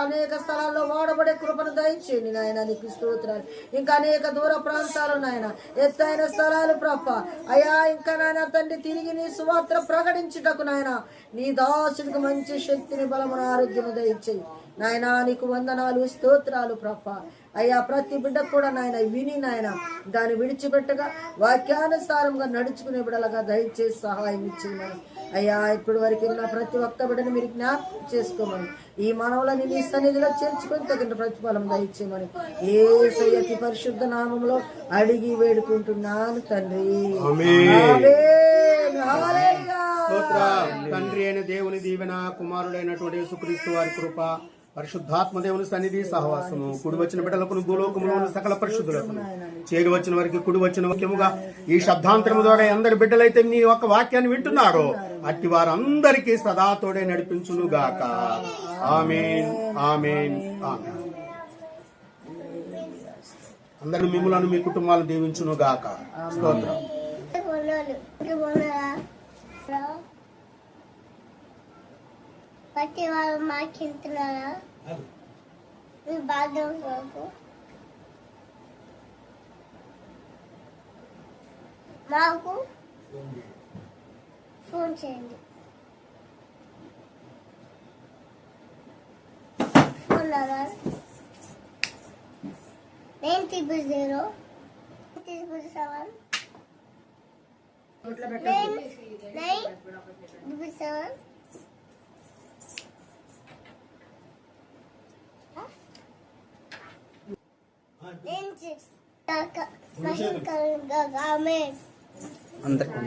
అనేక స్థలాల్లో వాడబడే కృపను దయచేయండి నాయన, నీకు స్తోత్రాలు. ఇంకా అనేక దూర ప్రాంతాలు నాయన ఎత్తైన స్థలాలు ప్రభా అయ్యా ఇంకా నాయన తండ్రి తిరిగి నీ సువార్త ప్రకటించుటకు నాయన నీ దాసునికి మంచి శక్తిని బలమును ఆరోగ్యము దయచేయి నాయన, నీకు వందనాలు స్తోత్రాలు ప్రభా. అయ్యా ప్రతి బిడ్డకు కూడా నాయన విని నాయన దాన్ని విడిచిపెట్టగా వాక్యానుసారంగా నడుచుకునే బిడ్డలుగా దయచేసి సహాయం ఇచ్చేయమని అయ్యా. ఇప్పటి వరకు ఉన్న ప్రతి ఒక్క బిడ్డని మీరు జ్ఞాపకం చేసుకోమని ఈ మనవులని నీ సన్నిధిలో చేర్చుకొని తగిన ప్రతిఫలం దయచేయమని యేసయ్య పరిశుద్ధ నామంలో అడిగి వేడుకుంటున్నాను తండ్రి. తండ్రి అయిన దేవుని దీవెన, కుమారుడైనటువంటి యేసుక్రీస్తు వారి కృప, పరిశుద్ధాత్మ దేవుని సన్నిధి సహవాసము కుడి వచ్చిన బిడ్డలకు భూలోకములో ఉన్న సకల పరిశుద్ధులకు చేరి వచ్చిన వారికి కుడి వచ్చిన ముఖ్యముగా ఈ శబ్దాంతరము ద్వారా అందరి బిడ్డలైతే నీ యొక్క వాక్యాన్ని వింటున్నారో అట్టి వారందరికీ సదాతోడే నడిపించును గాక. ఆమేన్ ఆమేన్ ఆమేన్. అందరూ మిమ్ములను మీ కుటుంబాలను దీవించును గాక. స్తోత్రం. ప్రతి వాళ్ళు మాకింటున్నారా మీ బాధ్యతలకు మాకు ఫోన్ చేయండి. ఫోన్ నెంబర్ 900 7 977 అందరికీ